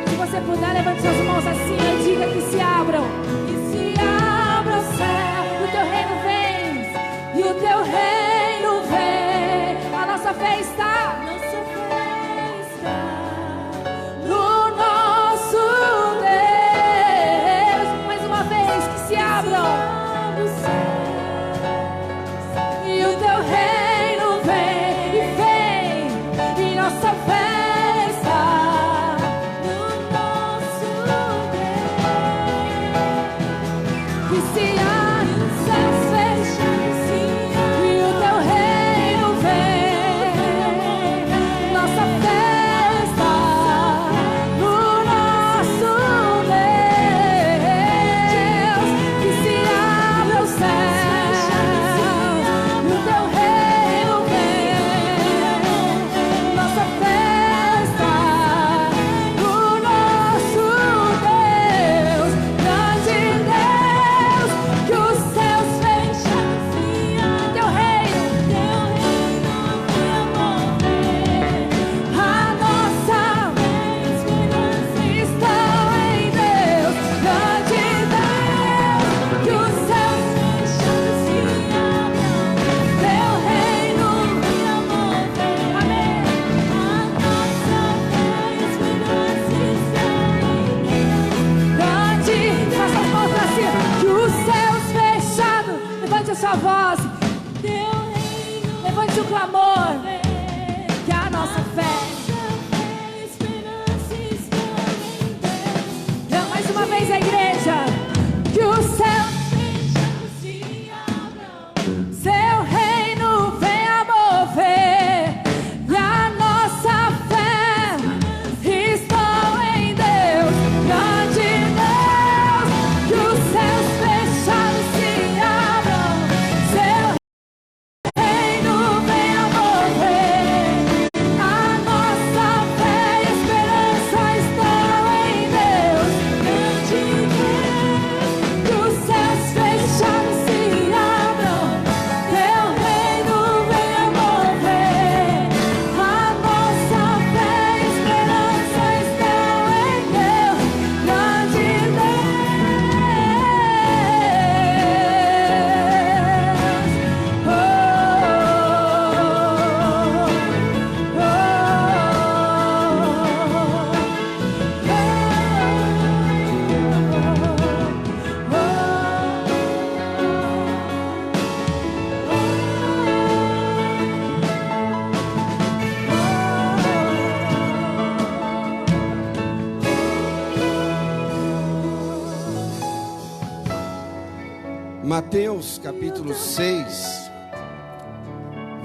Se você puder, levante suas mãos assim e diga que se abram. Que se abra o céu, o teu reino vem, e o teu reino vem. A nossa fé está no nosso Deus. Mais uma vez, que se abram. E o teu reino vem, e nossa fé está no nosso Deus. Que se abre os céus fechados, e o teu reino vem, nossa fé está no nosso Deus. Que se abre os céus, e o teu reino vem, nossa fé está no nosso Deus. Grande Deus, que os céus fecham, teu reino a nossa esperança está em Deus. Grande Deus, que os céus fecham, teu reino, amém. Grande, faça as mãos pra cima. Que os céus fechados, levante a sua voz, levante o clamor, que a nossa fé. Então, mais uma vez a igreja, que os céus seu reino venha mover, e a nossa fé estou em Deus. Grande Deus, que os céus fechados se abram, seu reino venha mover. Mateus capítulo 6,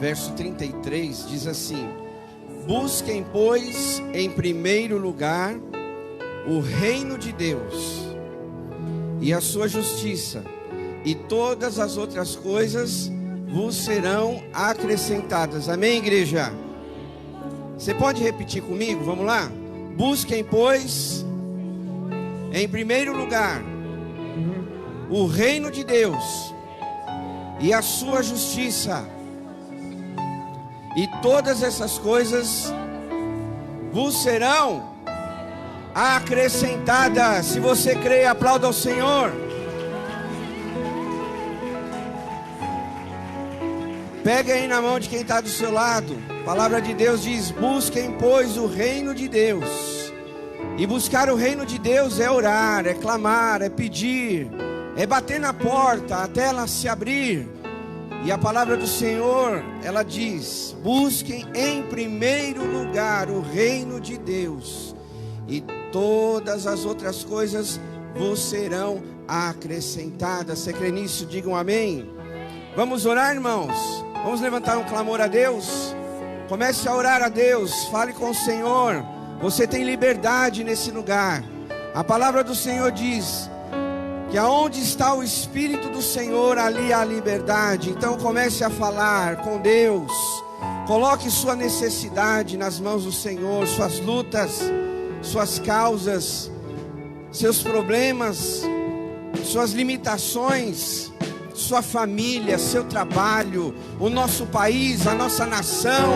verso 33, diz assim: busquem, pois, em primeiro lugar o reino de Deus e a sua justiça, e todas as outras coisas vos serão acrescentadas. Amém, igreja? Você pode repetir comigo? Vamos lá? Busquem, pois, em primeiro lugar o reino de Deus e a sua justiça, e todas essas coisas vos serão acrescentadas. Se você crê, aplauda ao Senhor. Pega aí na mão de quem está do seu lado. A palavra de Deus diz: busquem, pois, o reino de Deus. E buscar o reino de Deus é orar, é clamar, é pedir, é bater na porta até ela se abrir. E a palavra do Senhor, ela diz: busquem em primeiro lugar o reino de Deus, e todas as outras coisas vos serão acrescentadas. Você crê nisso? Digam amém. Vamos orar, irmãos? Vamos levantar um clamor a Deus? Comece a orar a Deus, fale com o Senhor. Você tem liberdade nesse lugar. A palavra do Senhor diz que aonde está o Espírito do Senhor, ali há liberdade. Então comece a falar com Deus. Coloque sua necessidade nas mãos do Senhor, suas lutas, suas causas, seus problemas, suas limitações, sua família, seu trabalho, o nosso país, a nossa nação.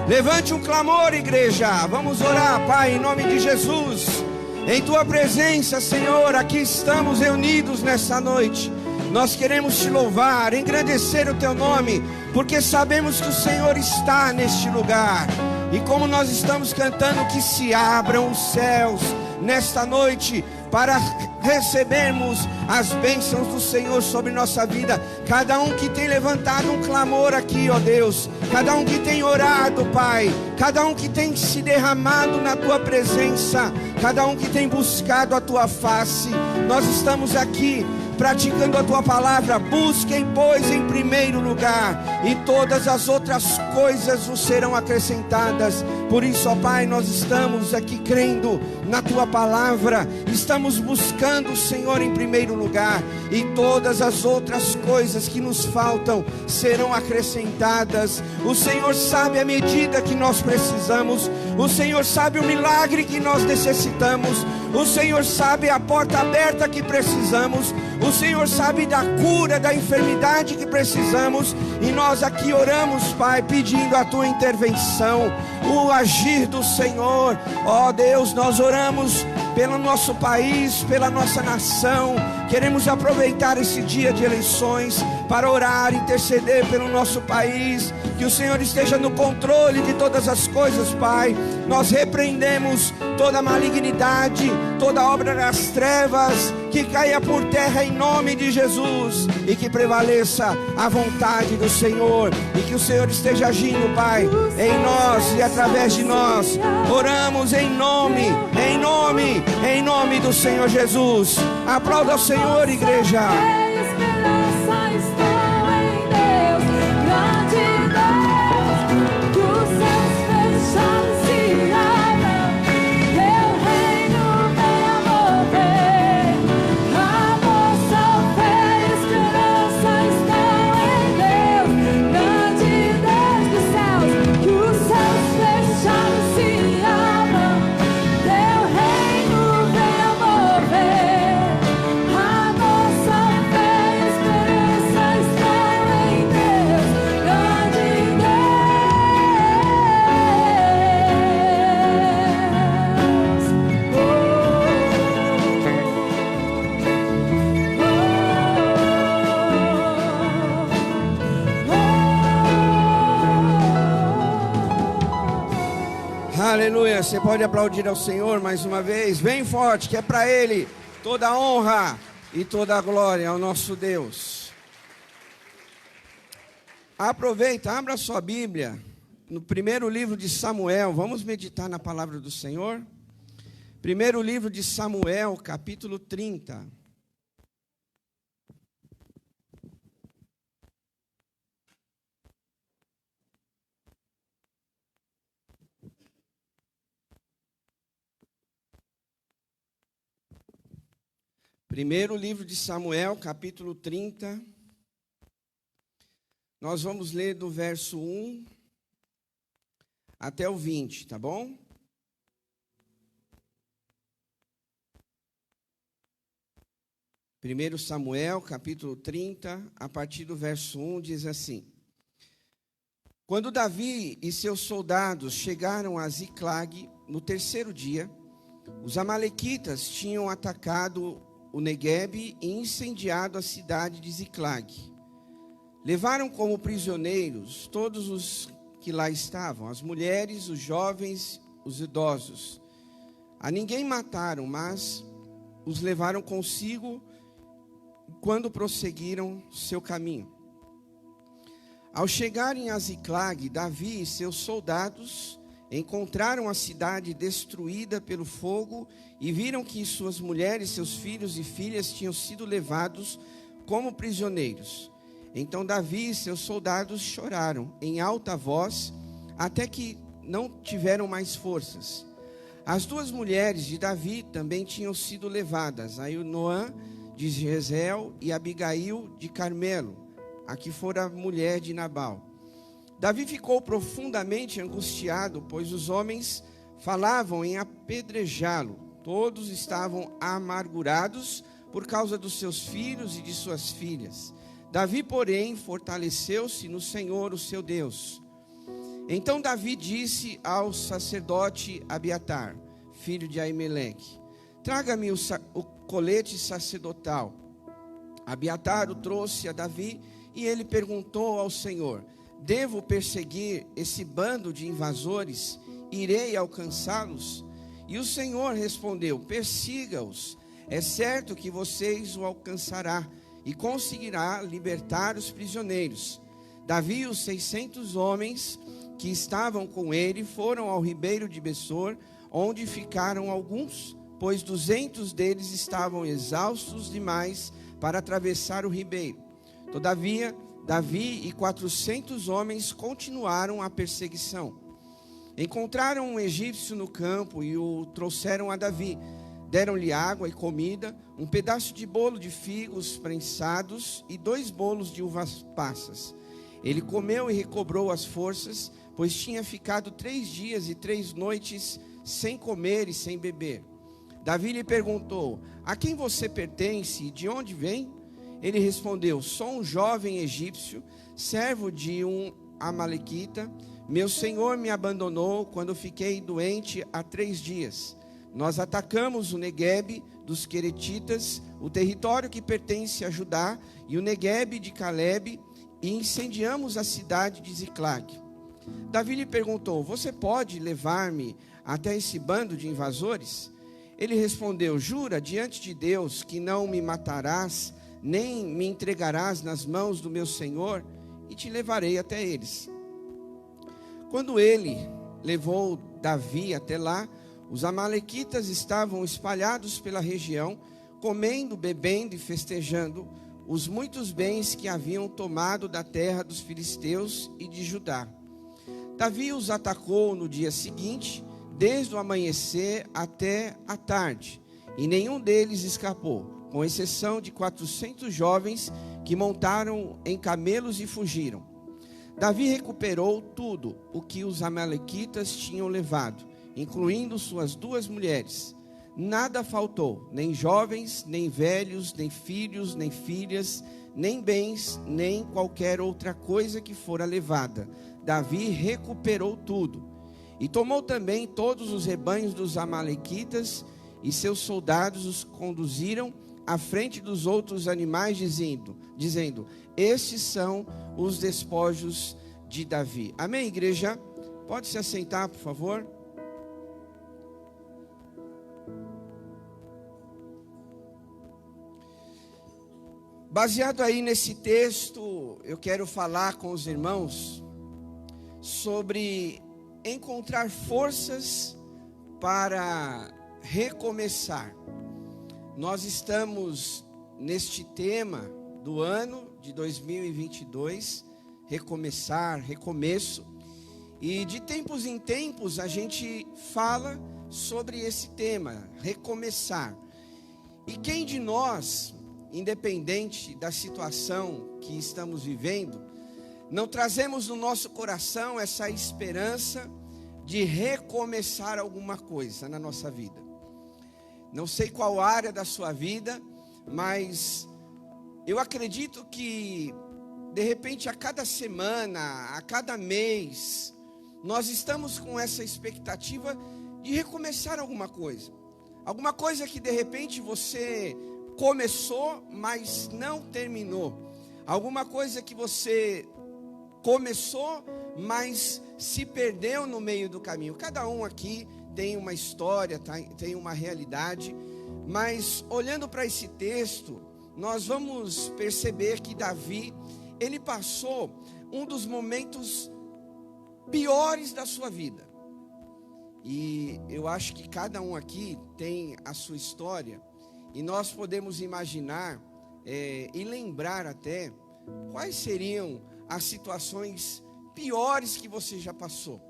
Levante um clamor, igreja. Vamos orar, Pai, em nome de Jesus. Em Tua presença, Senhor, aqui estamos reunidos nessa noite. Nós queremos Te louvar, engrandecer o Teu nome, porque sabemos que o Senhor está neste lugar. E como nós estamos cantando, que se abram os céus nesta noite, para recebermos as bênçãos do Senhor sobre nossa vida. Cada um que tem levantado um clamor aqui, ó Deus, cada um que tem orado, Pai, cada um que tem se derramado na Tua presença, cada um que tem buscado a Tua face, nós estamos aqui praticando a Tua palavra. Busquem, pois, em primeiro lugar, e todas as outras coisas vos serão acrescentadas. Por isso, ó Pai, nós estamos aqui crendo na Tua palavra, estamos buscando o Senhor em primeiro lugar, e todas as outras coisas que nos faltam serão acrescentadas. O Senhor sabe a medida que nós precisamos, o Senhor sabe o milagre que nós necessitamos, o Senhor sabe a porta aberta que precisamos, o Senhor sabe da cura, da enfermidade que precisamos. E nós aqui oramos, Pai, pedindo a Tua intervenção, o agir do Senhor. Ó Deus, nós oramos pelo nosso país, pela nossa nação. Queremos aproveitar esse dia de eleições para orar, interceder pelo nosso país. Que o Senhor esteja no controle de todas as coisas, Pai. Nós repreendemos toda malignidade, toda obra das trevas, que caia por terra em nome de Jesus, e que prevaleça a vontade do Senhor, e que o Senhor esteja agindo, Pai, em nós e através de nós. Oramos em nome do Senhor Jesus. Aplauda ao Senhor, igreja. Aleluia. Você pode aplaudir ao Senhor mais uma vez, bem forte, que é para Ele toda a honra e toda a glória ao nosso Deus. Aproveita, abra sua Bíblia no primeiro livro de Samuel. Vamos meditar na palavra do Senhor. Primeiro livro de Samuel, capítulo 30. Primeiro livro de Samuel, capítulo 30. Nós vamos ler do verso 1 até o 20, tá bom? Primeiro Samuel, capítulo 30, a partir do verso 1, diz assim: Quando Davi e seus soldados chegaram a Ziclag, no terceiro dia, os amalequitas tinham atacado o Neguebe e incendiado a cidade de Ziclag. Levaram como prisioneiros todos os que lá estavam, as mulheres, os jovens, os idosos. A ninguém mataram, mas os levaram consigo quando prosseguiram seu caminho. Ao chegarem a Ziclag, Davi e seus soldados encontraram a cidade destruída pelo fogo e viram que suas mulheres, seus filhos e filhas tinham sido levados como prisioneiros. Então Davi e seus soldados choraram em alta voz até que não tiveram mais forças. As duas mulheres de Davi também tinham sido levadas, Ainoã de Jezreel e Abigail de Carmelo, a que fora mulher de Nabal. Davi ficou profundamente angustiado, pois os homens falavam em apedrejá-lo. Todos estavam amargurados por causa dos seus filhos e de suas filhas. Davi, porém, fortaleceu-se no Senhor, o seu Deus. Então Davi disse ao sacerdote Abiatar, filho de Aimeleque: Traga-me o colete sacerdotal. Abiatar o trouxe a Davi e ele perguntou ao Senhor: Devo perseguir esse bando de invasores? Irei alcançá-los? E o Senhor respondeu: Persiga-os. É certo que vocês o alcançará e conseguirá libertar os prisioneiros. Davi e os 600 homens que estavam com ele foram ao ribeiro de Bessor, onde ficaram alguns, pois 200 deles estavam exaustos demais para atravessar o ribeiro. Todavia, Davi e 400 homens continuaram a perseguição. Encontraram um egípcio no campo e o trouxeram a Davi. Deram-lhe água e comida, um pedaço de bolo de figos prensados e 2 bolos de uvas passas. Ele comeu e recobrou as forças, pois tinha ficado 3 dias e 3 noites sem comer e sem beber. Davi lhe perguntou: A quem você pertence e de onde vem? Ele respondeu: Sou um jovem egípcio, servo de um amalequita. Meu senhor me abandonou quando fiquei doente há 3 dias. Nós atacamos o Neguebe dos Queretitas, o território que pertence a Judá, e o Neguebe de Calebe, e incendiamos a cidade de Ziclag. Davi lhe perguntou: Você pode levar-me até esse bando de invasores? Ele respondeu: Jura diante de Deus que não me matarás, nem me entregarás nas mãos do meu senhor, e te levarei até eles. Quando ele levou Davi até lá, os amalequitas estavam espalhados pela região, comendo, bebendo e festejando os muitos bens que haviam tomado da terra dos filisteus e de Judá. Davi os atacou no dia seguinte, desde o amanhecer até a tarde, e nenhum deles escapou, com exceção de 400 jovens que montaram em camelos e fugiram. Davi recuperou tudo o que os amalequitas tinham levado, incluindo suas 2 mulheres. Nada faltou, nem jovens, nem velhos, nem filhos, nem filhas, nem bens, nem qualquer outra coisa que fora levada. Davi recuperou tudo. E tomou também todos os rebanhos dos amalequitas, e seus soldados os conduziram à frente dos outros animais, dizendo: Estes são os despojos de Davi. Amém, igreja? Pode se assentar, por favor. Baseado aí nesse texto, eu quero falar com os irmãos sobre encontrar forças para recomeçar. Nós estamos neste tema do ano de 2022, recomeçar, recomeço. E de tempos em tempos a gente fala sobre esse tema, recomeçar. E quem de nós, independente da situação que estamos vivendo, não trazemos no nosso coração essa esperança de recomeçar alguma coisa na nossa vida? Não sei qual área da sua vida, mas eu acredito que, de repente, a cada semana, a cada mês, nós estamos com essa expectativa de recomeçar alguma coisa. Alguma coisa que, de repente, você começou, mas não terminou. Alguma coisa que você começou, mas se perdeu no meio do caminho. Cada um aqui tem uma história, tem uma realidade, mas olhando para esse texto, nós vamos perceber que Davi, ele passou um dos momentos piores da sua vida. E eu acho que cada um aqui tem a sua história, e nós podemos imaginar e lembrar até quais seriam as situações piores que você já passou.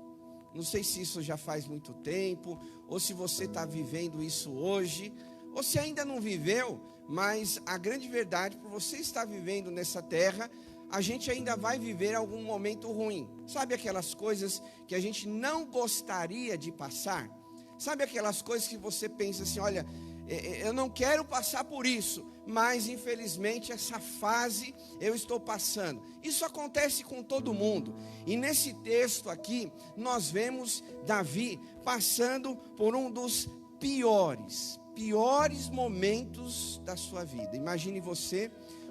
Não sei se isso já faz muito tempo, ou se você está vivendo isso hoje, ou se ainda não viveu, mas a grande verdade, por você estar vivendo nessa terra, a gente ainda vai viver algum momento ruim. Sabe aquelas coisas que a gente não gostaria de passar? Sabe aquelas coisas que você pensa assim, olha, eu não quero passar por isso, mas infelizmente essa fase eu estou passando. Isso acontece com todo mundo. E nesse texto aqui, nós vemos Davi passando por um dos piores momentos da sua vida. Imagine você,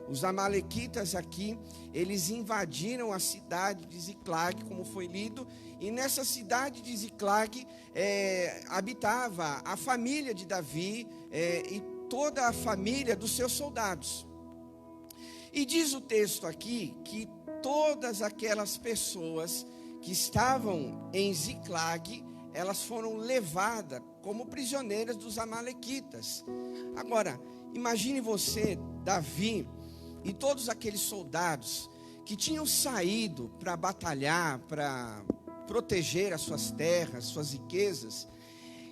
os amalequitas aqui, eles invadiram a cidade de Ziclag, como foi lido, e nessa cidade de Ziclag habitava a família de Davi e toda a família dos seus soldados. E diz o texto aqui que todas aquelas pessoas que estavam em Ziclag, elas foram levadas como prisioneiras dos amalequitas. Agora, imagine você, Davi, e todos aqueles soldados que tinham saído para batalhar, para proteger as suas terras, suas riquezas,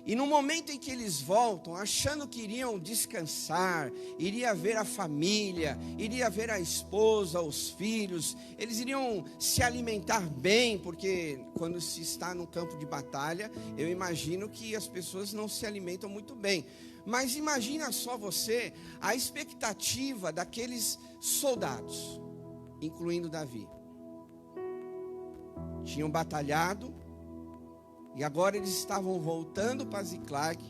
e no momento em que eles voltam, achando que iriam descansar, iria ver a família, iria ver a esposa, os filhos, eles iriam se alimentar bem, porque quando se está no campo de batalha, eu imagino que as pessoas não se alimentam muito bem. Mas imagina só você, a expectativa daqueles soldados, incluindo Davi. Tinham batalhado, e agora eles estavam voltando para Ziclag,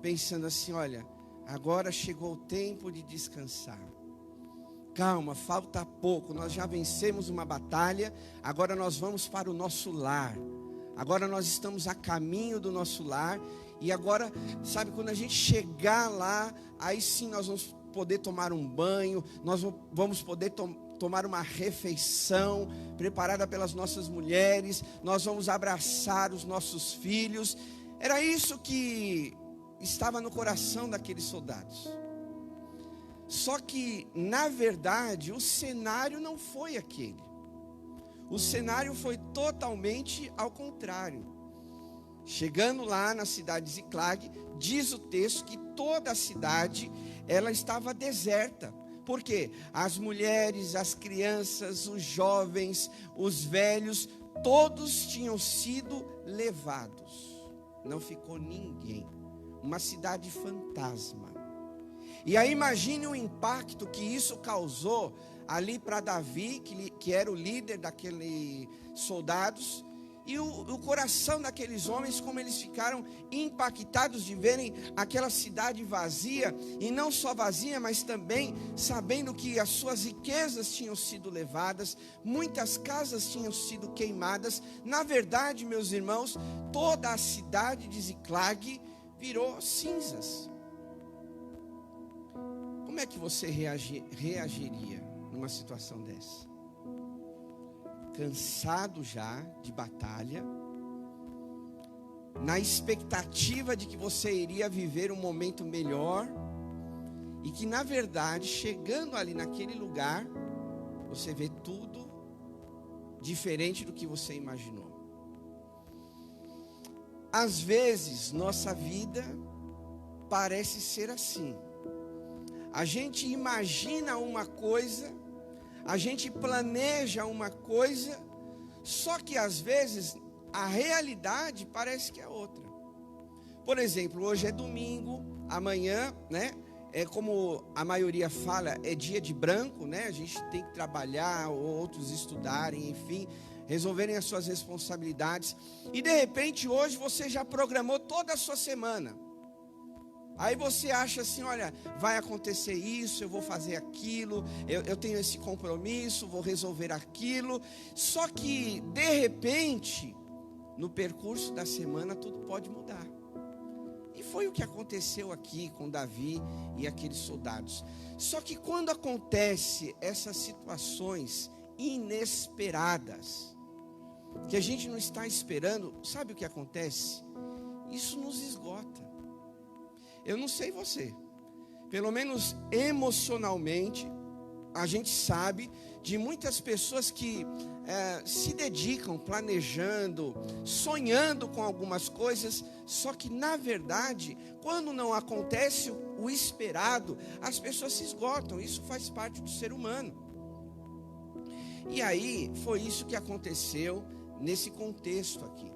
pensando assim, olha, agora chegou o tempo de descansar. Calma, falta pouco, nós já vencemos uma batalha, agora nós vamos para o nosso lar. Agora nós estamos a caminho do nosso lar, e agora, sabe, quando a gente chegar lá, aí sim nós vamos poder tomar um banho, nós vamos poder tomar uma refeição preparada pelas nossas mulheres, nós vamos abraçar os nossos filhos. Era isso que estava no coração daqueles soldados. Só que, na verdade, o cenário não foi aquele. O cenário foi totalmente ao contrário. Chegando lá na cidade de Ziclag, diz o texto que toda a cidade, ela estava deserta. Por quê? As mulheres, as crianças, os jovens, os velhos, todos tinham sido levados. Não ficou ninguém. Uma cidade fantasma. E aí imagine o impacto que isso causou ali para Davi, que era o líder daqueles soldados, e o coração daqueles homens, como eles ficaram impactados de verem aquela cidade vazia, e não só vazia, mas também sabendo que as suas riquezas tinham sido levadas, muitas casas tinham sido queimadas. Na verdade, meus irmãos, toda a cidade de Ziclag virou cinzas. Como é que você reagiria numa situação dessa? Cansado já de batalha, na expectativa de que você iria viver um momento melhor, e que na verdade, chegando ali naquele lugar, você vê tudo diferente do que você imaginou. Às vezes, nossa vida parece ser assim. a gente imagina uma coisa, a gente planeja uma coisa, só que às vezes a realidade parece que é outra. Por exemplo, hoje é domingo, amanhã, né? É como a maioria fala, é dia de branco, né? A gente tem que trabalhar, outros estudarem, enfim, resolverem as suas responsabilidades. E de repente hoje você já programou toda a sua semana. Aí você acha assim, olha, vai acontecer isso, eu vou fazer aquilo, eu tenho esse compromisso, vou resolver aquilo. Só que, de repente, no percurso da semana, tudo pode mudar. E foi o que aconteceu aqui com Davi e aqueles soldados. Só que quando acontece essas situações inesperadas, que a gente não está esperando, sabe o que acontece? Isso nos esgota. Eu não sei você, pelo menos emocionalmente, a gente sabe de muitas pessoas que se dedicam planejando, sonhando com algumas coisas, só que na verdade, quando não acontece o esperado, as pessoas se esgotam. Isso faz parte do ser humano. E aí, foi isso que aconteceu nesse contexto aqui.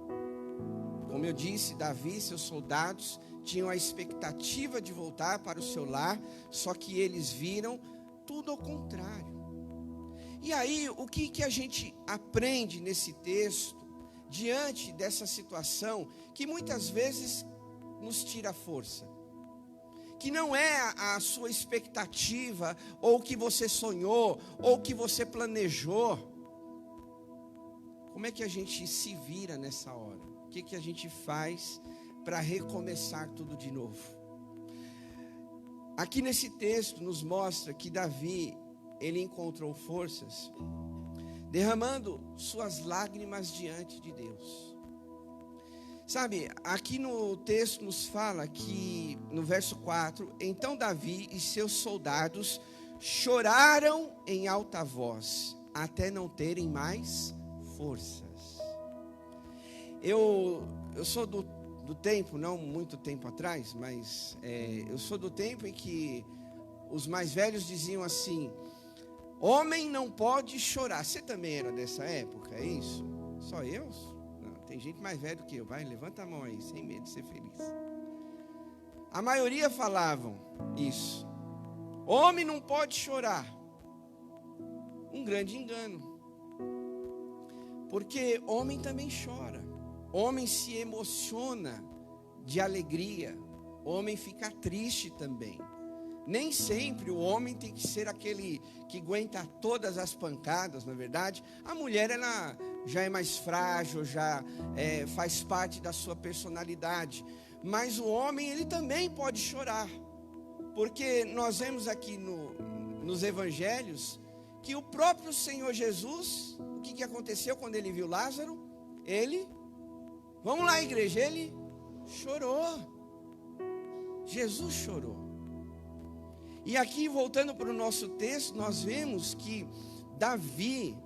Como eu disse, Davi e seus soldados tinham a expectativa de voltar para o seu lar, só que eles viram tudo ao contrário. E aí, o que a gente aprende nesse texto, diante dessa situação, que muitas vezes nos tira a força? Que não é a sua expectativa, ou o que você sonhou, ou o que você planejou. Como é que a gente se vira nessa hora? O que a gente faz para recomeçar tudo de novo? Aqui nesse texto nos mostra que Davi, ele encontrou forças, derramando suas lágrimas diante de Deus. Sabe, aqui no texto nos fala que, no verso 4, então Davi e seus soldados choraram em alta voz, até não terem mais forças. Eu sou do tempo, não muito tempo atrás, mas eu sou do tempo em que os mais velhos diziam assim: homem não pode chorar. Você também era dessa época, é isso? Só eu? Não, tem gente mais velha do que eu. Vai, levanta a mão aí, sem medo de ser feliz. A maioria falavam isso. Homem não pode chorar. Um grande engano. Porque homem também chora. Homem se emociona de alegria. Homem fica triste também. Nem sempre o homem tem que ser aquele que aguenta todas as pancadas, na verdade. A mulher, ela já é mais frágil, já faz parte da sua personalidade. Mas o homem, ele também pode chorar. Porque nós vemos aqui nos evangelhos que o próprio Senhor Jesus, o que aconteceu quando ele viu Lázaro? Vamos lá, igreja, ele chorou. Jesus chorou. E aqui, voltando para o nosso texto, nós vemos que Davi,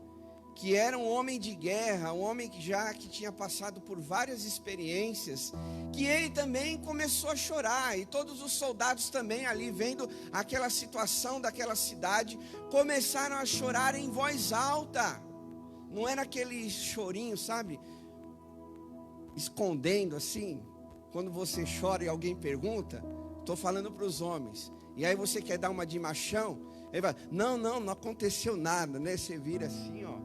que era um homem de guerra, um homem que tinha passado por várias experiências, que ele também começou a chorar, e todos os soldados também ali, vendo aquela situação daquela cidade, começaram a chorar em voz alta. Não era aquele chorinho, sabe, escondendo assim, quando você chora e alguém pergunta. Estou falando para os homens. E aí você quer dar uma de machão, ele vai, não aconteceu nada, né? Você vira assim, ó,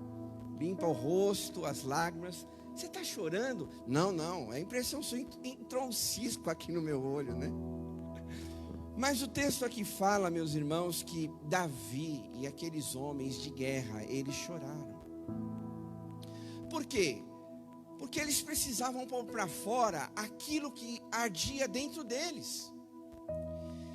limpa o rosto, as lágrimas. Você está chorando? Não, é impressão sua, entrou um cisco aqui no meu olho, né? Mas o texto aqui fala, meus irmãos, que Davi e aqueles homens de guerra, eles choraram. Por quê? Porque eles precisavam pôr para fora aquilo que ardia dentro deles.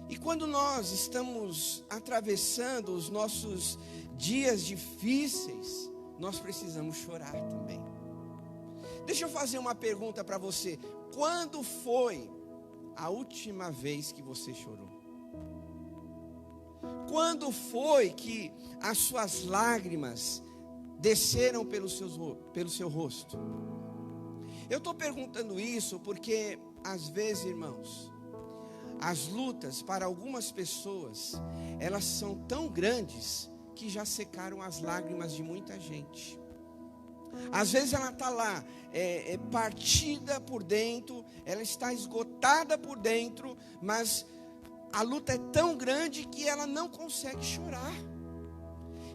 E quando nós estamos atravessando os nossos dias difíceis, nós precisamos chorar também. Deixa eu fazer uma pergunta para você. Quando foi a última vez que você chorou? Quando foi que as suas lágrimas desceram pelo seu rosto? Eu estou perguntando isso porque, às vezes, irmãos, as lutas para algumas pessoas, elas são tão grandes que já secaram as lágrimas de muita gente. Às vezes ela está lá, partida por dentro, ela está esgotada por dentro, mas a luta é tão grande que ela não consegue chorar.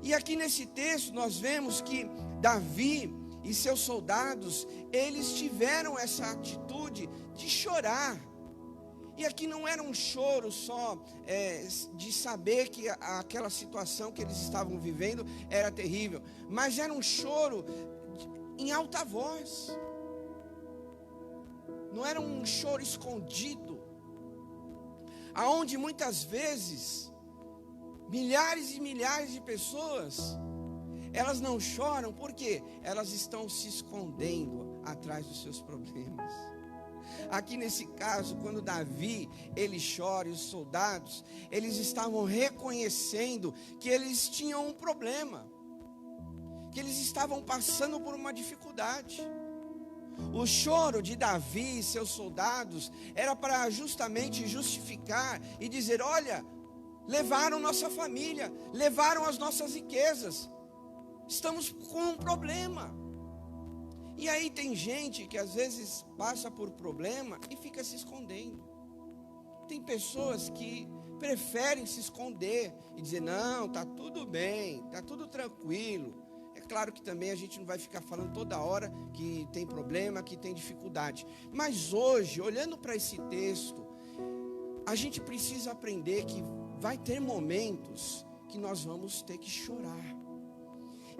E aqui nesse texto nós vemos que Davi e seus soldados, eles tiveram essa atitude de chorar. E aqui não era um choro só de saber que aquela situação que eles estavam vivendo era terrível, mas era um choro em alta voz. Não era um choro escondido, aonde muitas vezes milhares e milhares de pessoas, elas não choram porque elas estão se escondendo atrás dos seus problemas. Aqui nesse caso, quando Davi, ele chora, e os soldados, eles estavam reconhecendo que eles tinham um problema, que eles estavam passando por uma dificuldade. O choro de Davi e seus soldados era para justamente justificar e dizer: olha, levaram nossa família, levaram as nossas riquezas, estamos com um problema. E aí tem gente que às vezes passa por problema e fica se escondendo. Tem pessoas que preferem se esconder e dizer: não, está tudo bem, está tudo tranquilo. É claro que também a gente não vai ficar falando toda hora que tem problema, que tem dificuldade. Mas hoje, olhando para esse texto, a gente precisa aprender que vai ter momentos que nós vamos ter que chorar.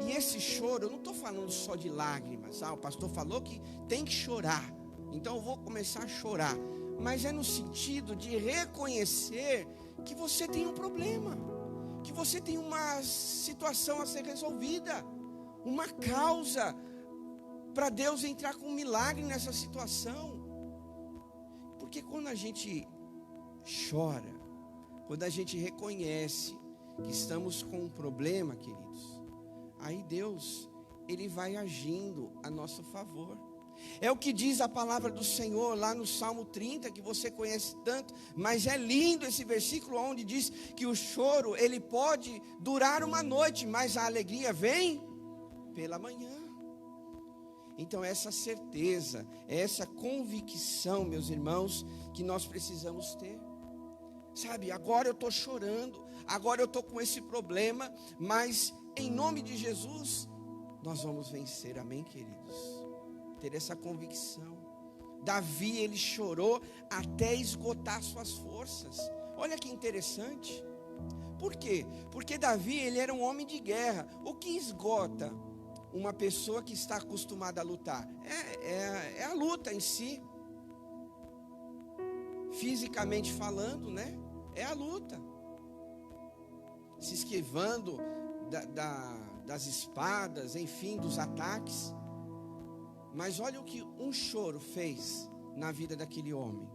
E esse choro, eu não estou falando só de lágrimas. O pastor falou que tem que chorar, então eu vou começar a chorar. Mas é no sentido de reconhecer que você tem um problema, que você tem uma situação a ser resolvida, uma causa para Deus entrar com um milagre nessa situação. Porque quando a gente chora, quando a gente reconhece que estamos com um problema, queridos, aí Deus, Ele vai agindo a nosso favor. É o que diz a palavra do Senhor lá no Salmo 30, que você conhece tanto, mas é lindo esse versículo onde diz que o choro, ele pode durar uma noite, mas a alegria vem pela manhã. Então essa certeza, essa convicção, meus irmãos, que nós precisamos ter. Sabe, agora eu estou chorando, agora eu estou com esse problema, mas em nome de Jesus, nós vamos vencer, amém, queridos? Ter essa convicção. Davi, ele chorou até esgotar suas forças. Olha que interessante. Por quê? Porque Davi, ele era um homem de guerra. O que esgota uma pessoa que está acostumada a lutar? É a luta em si. Fisicamente falando, né? É a luta. Se esquivando das espadas, enfim, dos ataques. Mas olha o que um choro fez na vida daquele homem.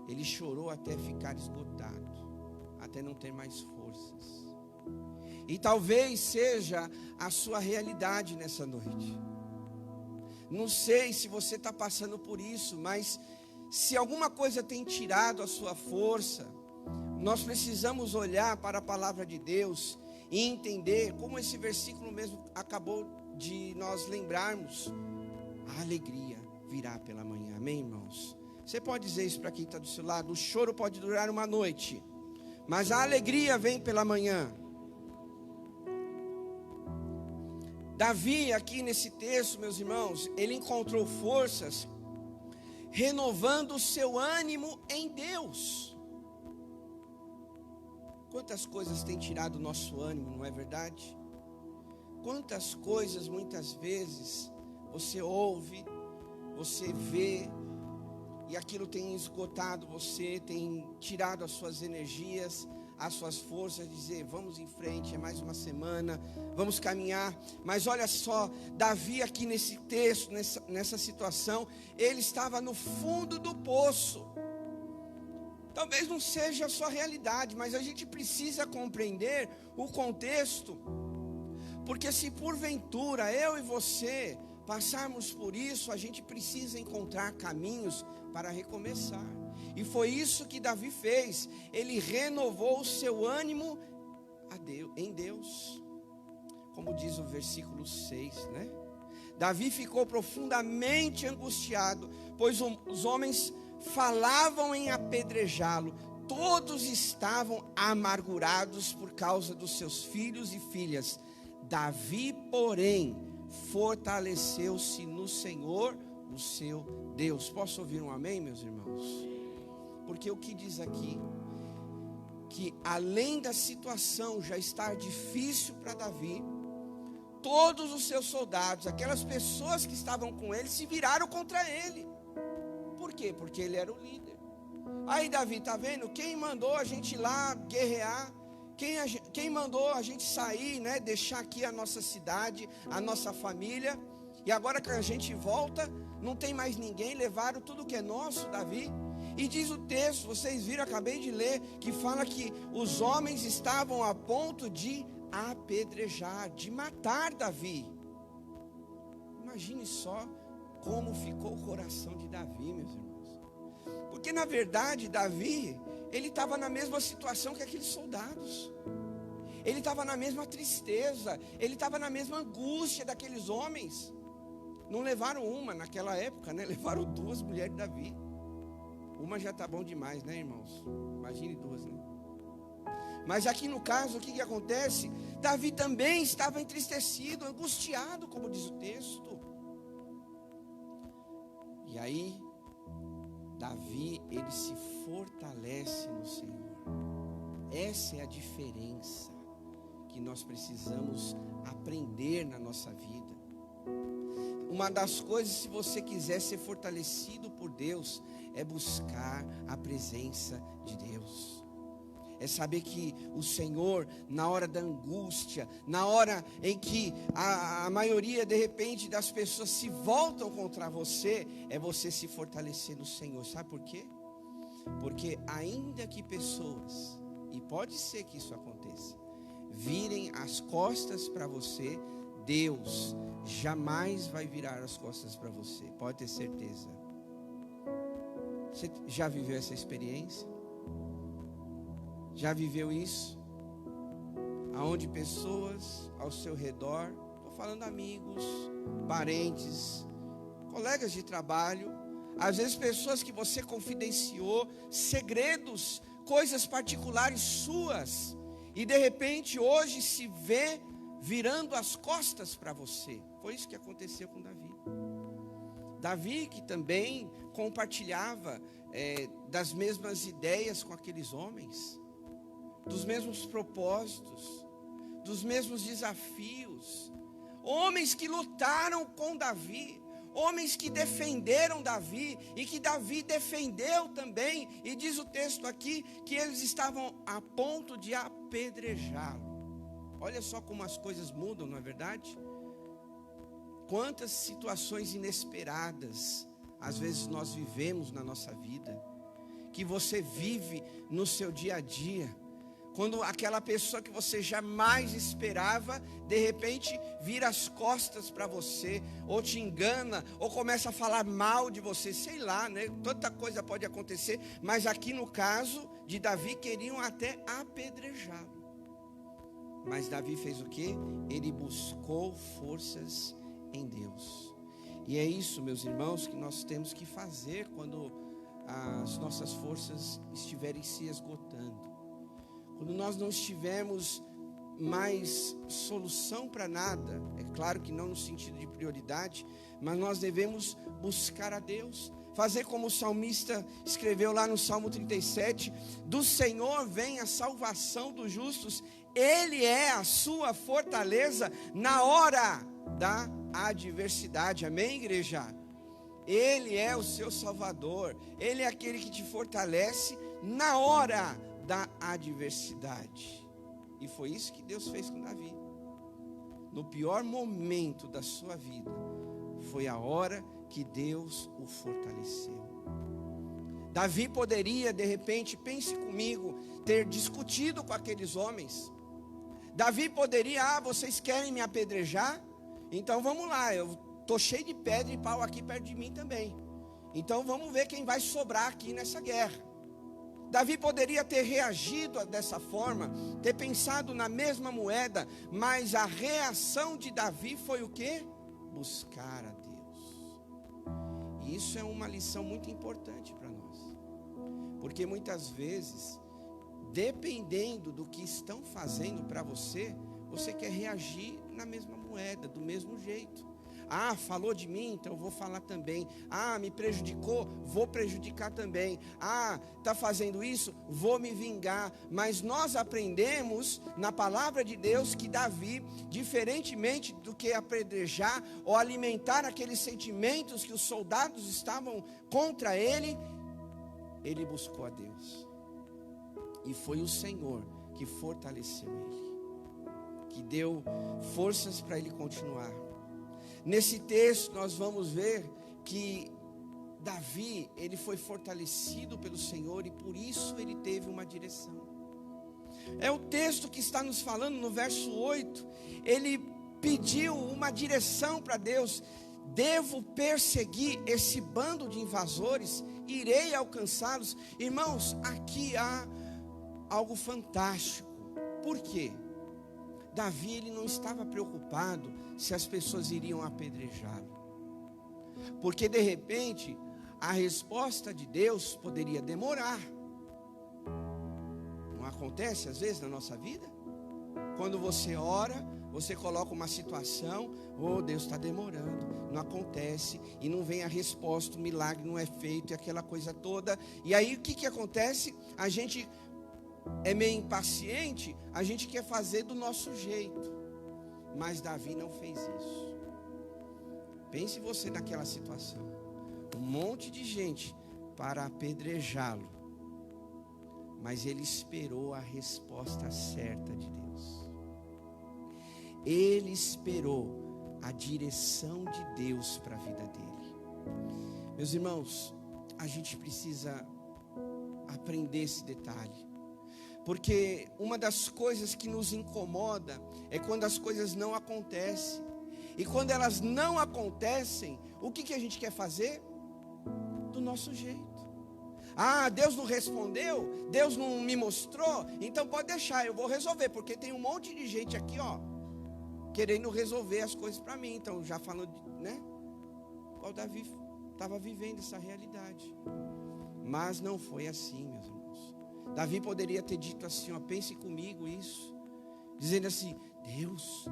Ele chorou até ficar esgotado, até não ter mais forças. E talvez seja a sua realidade nessa noite. Não sei se você está passando por isso, mas se alguma coisa tem tirado a sua força, nós precisamos olhar para a palavra de Deus e entender, como esse versículo mesmo acabou de nós lembrarmos, a alegria virá pela manhã, amém, irmãos? Você pode dizer isso para quem está do seu lado: o choro pode durar uma noite, mas a alegria vem pela manhã. Davi, aqui nesse texto, meus irmãos, ele encontrou forças, renovando o seu ânimo em Deus. Quantas coisas têm tirado o nosso ânimo, não é verdade? Quantas coisas, muitas vezes, você ouve, você vê, e aquilo tem esgotado você, tem tirado as suas energias, as suas forças, dizer: vamos em frente, é mais uma semana, vamos caminhar. Mas olha só, Davi aqui nesse texto, nessa situação, ele estava no fundo do poço. Talvez não seja a sua realidade, mas a gente precisa compreender o contexto. Porque se porventura eu e você passarmos por isso, a gente precisa encontrar caminhos para recomeçar. E foi isso que Davi fez. Ele renovou o seu ânimo em Deus. Como diz o versículo 6, né? Davi ficou profundamente angustiado, pois os homens falavam em apedrejá-lo. Todos estavam amargurados por causa dos seus filhos e filhas. Davi, porém, fortaleceu-se no Senhor, o seu Deus. Posso ouvir um amém, meus irmãos? Porque o que diz aqui? Que além da situação já estar difícil para Davi, todos os seus soldados, aquelas pessoas que estavam com ele, se viraram contra ele. Por quê? Porque ele era o líder. Aí Davi, está vendo? Quem mandou a gente ir lá guerrear? Quem mandou a gente sair, né? Deixar aqui a nossa cidade, a nossa família. E agora que a gente volta, não tem mais ninguém, levaram tudo que é nosso, Davi. E diz o texto, vocês viram, acabei de ler, que fala que os homens estavam a ponto de apedrejar, de matar Davi. Imagine só como ficou o coração de Davi, meus irmãos. Porque na verdade Davi, ele estava na mesma situação que aqueles soldados. Ele estava na mesma tristeza, ele estava na mesma angústia daqueles homens. Não levaram uma naquela época, né? Levaram 2 mulheres de Davi. Uma já está bom demais, né, irmãos? Imagine 2, né? Mas aqui no caso, o que acontece? Davi também estava entristecido, angustiado, como diz o texto. E aí, Davi, ele se fortalece no Senhor. Essa é a diferença que nós precisamos aprender na nossa vida. Uma das coisas, se você quiser ser fortalecido por Deus, é buscar a presença de Deus. É saber que o Senhor, na hora da angústia, na hora em que a maioria, de repente, das pessoas se voltam contra você, é você se fortalecer no Senhor. Sabe por quê? Porque ainda que pessoas, e pode ser que isso aconteça, virem as costas para você, Deus jamais vai virar as costas para você. Pode ter certeza. Você já viveu essa experiência? Já viveu isso? Aonde pessoas ao seu redor, estou falando amigos, parentes, colegas de trabalho, às vezes pessoas que você confidenciou, segredos, coisas particulares suas, e de repente hoje se vê virando as costas para você. Foi isso que aconteceu com Davi. Davi, que também compartilhava das mesmas ideias com aqueles homens, dos mesmos propósitos, dos mesmos desafios, homens que lutaram com Davi, homens que defenderam Davi, e que Davi defendeu também, e diz o texto aqui, que eles estavam a ponto de apedrejá-lo. Olha só como as coisas mudam, não é verdade? Quantas situações inesperadas, às vezes nós vivemos na nossa vida, que você vive no seu dia a dia, quando aquela pessoa que você jamais esperava, de repente vira as costas para você, ou te engana, ou começa a falar mal de você, sei lá, né? Tanta coisa pode acontecer, mas aqui no caso de Davi, queriam até apedrejá-lo. Mas Davi fez o quê? Ele buscou forças em Deus. E é isso, meus irmãos, que nós temos que fazer quando as nossas forças estiverem se esgotando. Quando nós não estivermos mais solução para nada, é claro que não no sentido de prioridade, mas nós devemos buscar a Deus. Fazer como o salmista escreveu lá no Salmo 37, do Senhor vem a salvação dos justos, Ele é a sua fortaleza na hora da adversidade. Amém, igreja? Ele é o seu Salvador, Ele é aquele que te fortalece na hora da adversidade. E foi isso que Deus fez com Davi. No pior momento da sua vida, foi a hora que Deus o fortaleceu. Davi poderia, de repente, pense comigo, ter discutido com aqueles homens. Davi poderia, vocês querem me apedrejar? Então vamos lá, eu estou cheio de pedra e pau aqui perto de mim também. Então vamos ver quem vai sobrar aqui nessa guerra. Davi poderia ter reagido dessa forma, ter pensado na mesma moeda, mas a reação de Davi foi o quê? Buscar a Deus. E isso é uma lição muito importante para nós. Porque muitas vezes, dependendo do que estão fazendo para você, você quer reagir na mesma moeda, do mesmo jeito. Ah, falou de mim, então eu vou falar também. Ah, me prejudicou, vou prejudicar também. Ah, está fazendo isso, vou me vingar. Mas nós aprendemos na palavra de Deus que Davi, diferentemente do que apedrejar ou alimentar aqueles sentimentos que os soldados estavam contra ele buscou a Deus. E foi o Senhor que fortaleceu ele, que deu forças para ele continuar. Nesse texto nós vamos ver que Davi, ele foi fortalecido pelo Senhor e por isso ele teve uma direção. É o texto que está nos falando no verso 8. Ele pediu uma direção para Deus. Devo perseguir esse bando de invasores? Irei alcançá-los? Irmãos, aqui há algo fantástico. Por quê? Davi, ele não estava preocupado se as pessoas iriam apedrejá-lo, porque de repente a resposta de Deus poderia demorar. Não acontece às vezes na nossa vida? Quando você ora, você coloca uma situação, oh, Deus está demorando, não acontece, e não vem a resposta, o milagre não é feito, e aquela coisa toda. E aí o que acontece? A gente é meio impaciente, a gente quer fazer do nosso jeito. Mas Davi não fez isso. Pense você naquela situação, um monte de gente para apedrejá-lo, mas ele esperou a resposta certa de Deus. Ele esperou a direção de Deus para a vida dele. Meus irmãos, a gente precisa aprender esse detalhe, porque uma das coisas que nos incomoda é quando as coisas não acontecem. E quando elas não acontecem, o que a gente quer fazer? Do nosso jeito. Ah, Deus não respondeu, Deus não me mostrou, então pode deixar, eu vou resolver, porque tem um monte de gente aqui, ó, querendo resolver as coisas para mim. Então, já falando, né? Qual Davi estava vivendo essa realidade. Mas não foi assim, meus irmãos. Davi poderia ter dito assim, ó, pense comigo isso, dizendo assim: Deus,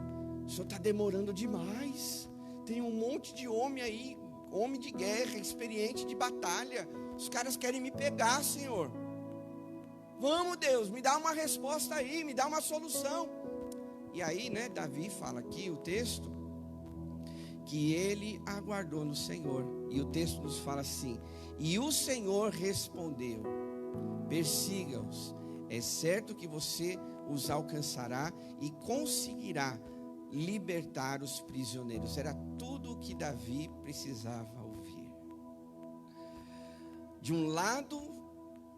o Senhor está demorando demais. Tem um monte de homem aí, homem de guerra, experiente de batalha. Os caras querem me pegar, Senhor. Vamos, Deus, me dá uma resposta aí, me dá uma solução. E aí, né, Davi fala aqui, o texto, que ele aguardou no Senhor. E o texto nos fala assim: e o Senhor respondeu: persiga-os, é certo que você os alcançará e conseguirá libertar os prisioneiros. Era tudo o que Davi precisava ouvir. De um lado,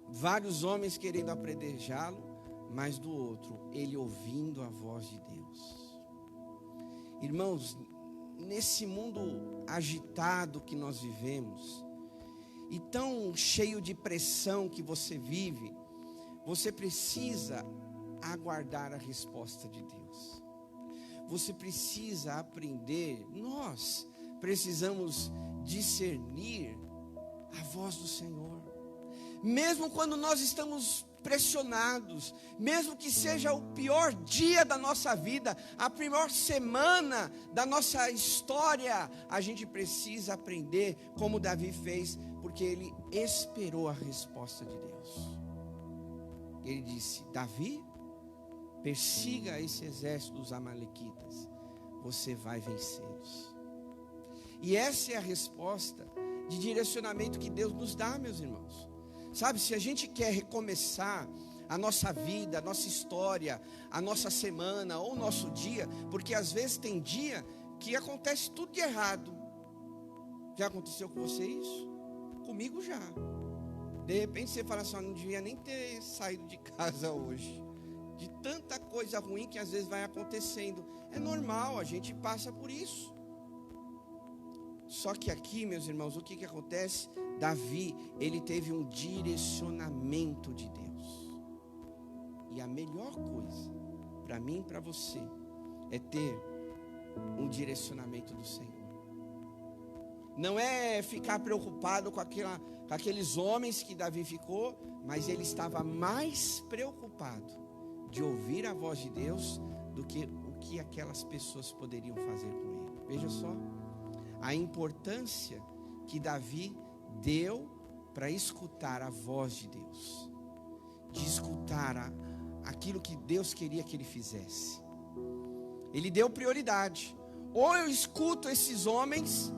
vários homens querendo apedrejá-lo, mas do outro, ele ouvindo a voz de Deus. Irmãos, nesse mundo agitado que nós vivemos, e tão cheio de pressão que você vive, você precisa aguardar a resposta de Deus. Você precisa aprender, nós precisamos discernir a voz do Senhor. Mesmo quando nós estamos pressionados, mesmo que seja o pior dia da nossa vida, a pior semana da nossa história, a gente precisa aprender como Davi fez, porque ele esperou a resposta de Deus. Ele disse: Davi, persiga esse exército dos amalequitas, você vai vencê-los. E essa é a resposta de direcionamento que Deus nos dá, meus irmãos. Sabe, se a gente quer recomeçar a nossa vida, a nossa história, a nossa semana ou o nosso dia, porque às vezes tem dia que acontece tudo de errado. Já aconteceu com você isso? Comigo já. De repente você fala assim: não devia nem ter saído de casa hoje. De tanta coisa ruim que às vezes vai acontecendo. É normal, a gente passa por isso. Só que aqui, meus irmãos, o que acontece? Davi, ele teve um direcionamento de Deus. E a melhor coisa para mim e para você é ter um direcionamento do Senhor. Não é ficar preocupado com aqueles homens que Davi ficou, mas ele estava mais preocupado de ouvir a voz de Deus do que o que aquelas pessoas poderiam fazer com ele. Veja só a importância que Davi deu para escutar a voz de Deus, de escutar aquilo que Deus queria que ele fizesse. Ele deu prioridade. Ou eu escuto esses homens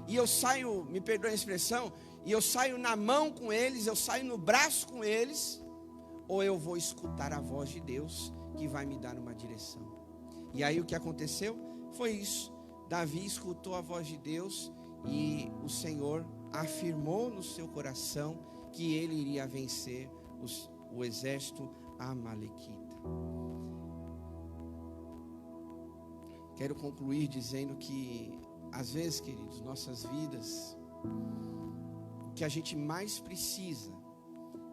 e eu saio, me perdoe a expressão, e eu saio na mão com eles, eu saio no braço com eles, ou eu vou escutar a voz de Deus que vai me dar uma direção. E aí o que aconteceu? Foi isso. Davi escutou a voz de Deus e o Senhor afirmou no seu coração que ele iria vencer o exército amalequita. Quero concluir dizendo que, às vezes, queridos, nossas vidas, o que a gente mais precisa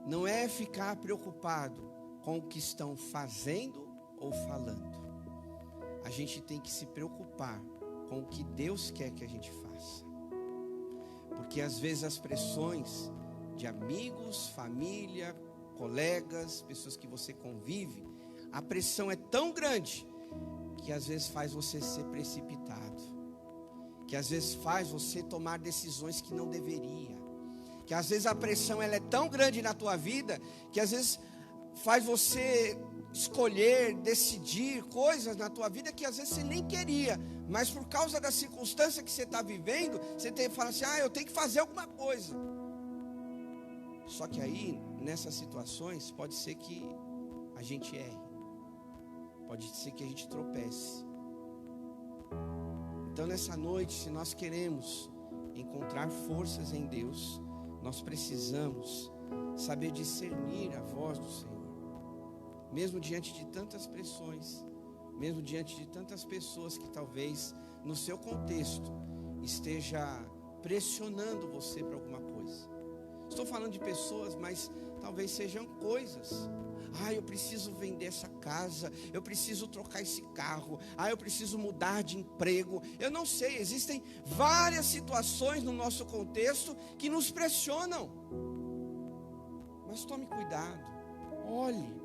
não é ficar preocupado com o que estão fazendo ou falando. A gente tem que se preocupar com o que Deus quer que a gente faça. Porque às vezes as pressões de amigos, família, colegas, pessoas que você convive, a pressão é tão grande que às vezes faz você ser precipitado, que às vezes faz você tomar decisões que não deveria, que às vezes a pressão ela é tão grande na tua vida, que às vezes faz você escolher, decidir coisas na tua vida que às vezes você nem queria, mas por causa da circunstância que você está vivendo, você tem que falar assim, eu tenho que fazer alguma coisa. Só que aí, nessas situações, pode ser que a gente erre, pode ser que a gente tropece. Então nessa noite, se nós queremos encontrar forças em Deus, nós precisamos saber discernir a voz do Senhor. Mesmo diante de tantas pressões, mesmo diante de tantas pessoas que talvez no seu contexto esteja pressionando você para alguma coisa. Estou falando de pessoas, mas talvez sejam coisas. Eu preciso vender essa casa, eu preciso trocar esse carro, eu preciso mudar de emprego. Eu não sei, existem várias situações no nosso contexto que nos pressionam. Mas tome cuidado, olhe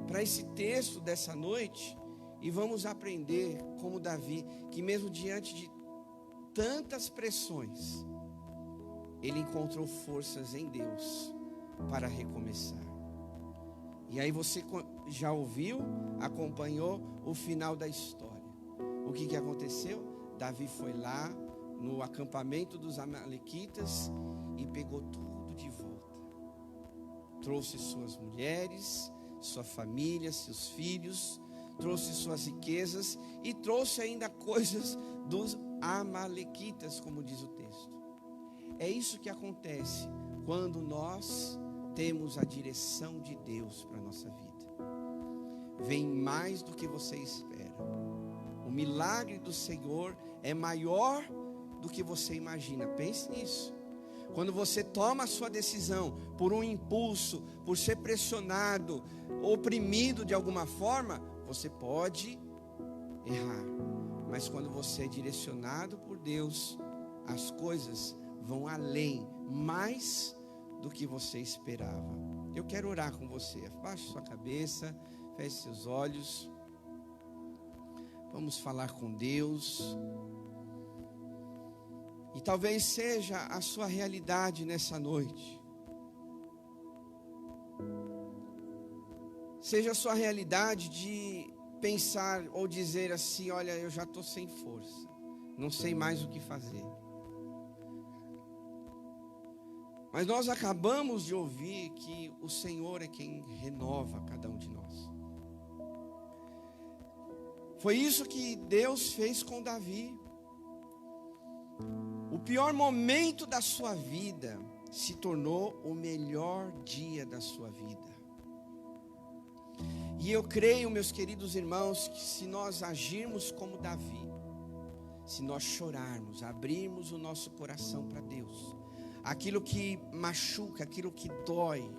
para esse texto dessa noite e vamos aprender como Davi, que mesmo diante de tantas pressões, ele encontrou forças em Deus para recomeçar. E aí você já ouviu, acompanhou o final da história. O que aconteceu? Davi foi lá no acampamento dos amalequitas e pegou tudo de volta. Trouxe suas mulheres, sua família, seus filhos, trouxe suas riquezas e trouxe ainda coisas dos amalequitas, como diz o texto. É isso que acontece quando nós temos a direção de Deus para a nossa vida. Vem mais do que você espera. O milagre do Senhor é maior do que você imagina. Pense nisso. Quando você toma a sua decisão por um impulso, por ser pressionado, oprimido de alguma forma, você pode errar. Mas quando você é direcionado por Deus, as coisas vão além, mais do que você esperava. Eu quero orar com você. Abaixe sua cabeça, feche seus olhos. Vamos falar com Deus. E talvez seja a sua realidade nessa noite. Seja a sua realidade de pensar ou dizer assim, olha, eu já estou sem força, não sei mais o que fazer. Mas nós acabamos de ouvir que o Senhor é quem renova cada um de nós. Foi isso que Deus fez com Davi. O pior momento da sua vida se tornou o melhor dia da sua vida. E eu creio, meus queridos irmãos, que se nós agirmos como Davi, se nós chorarmos, abrirmos o nosso coração para Deus, aquilo que machuca, aquilo que dói,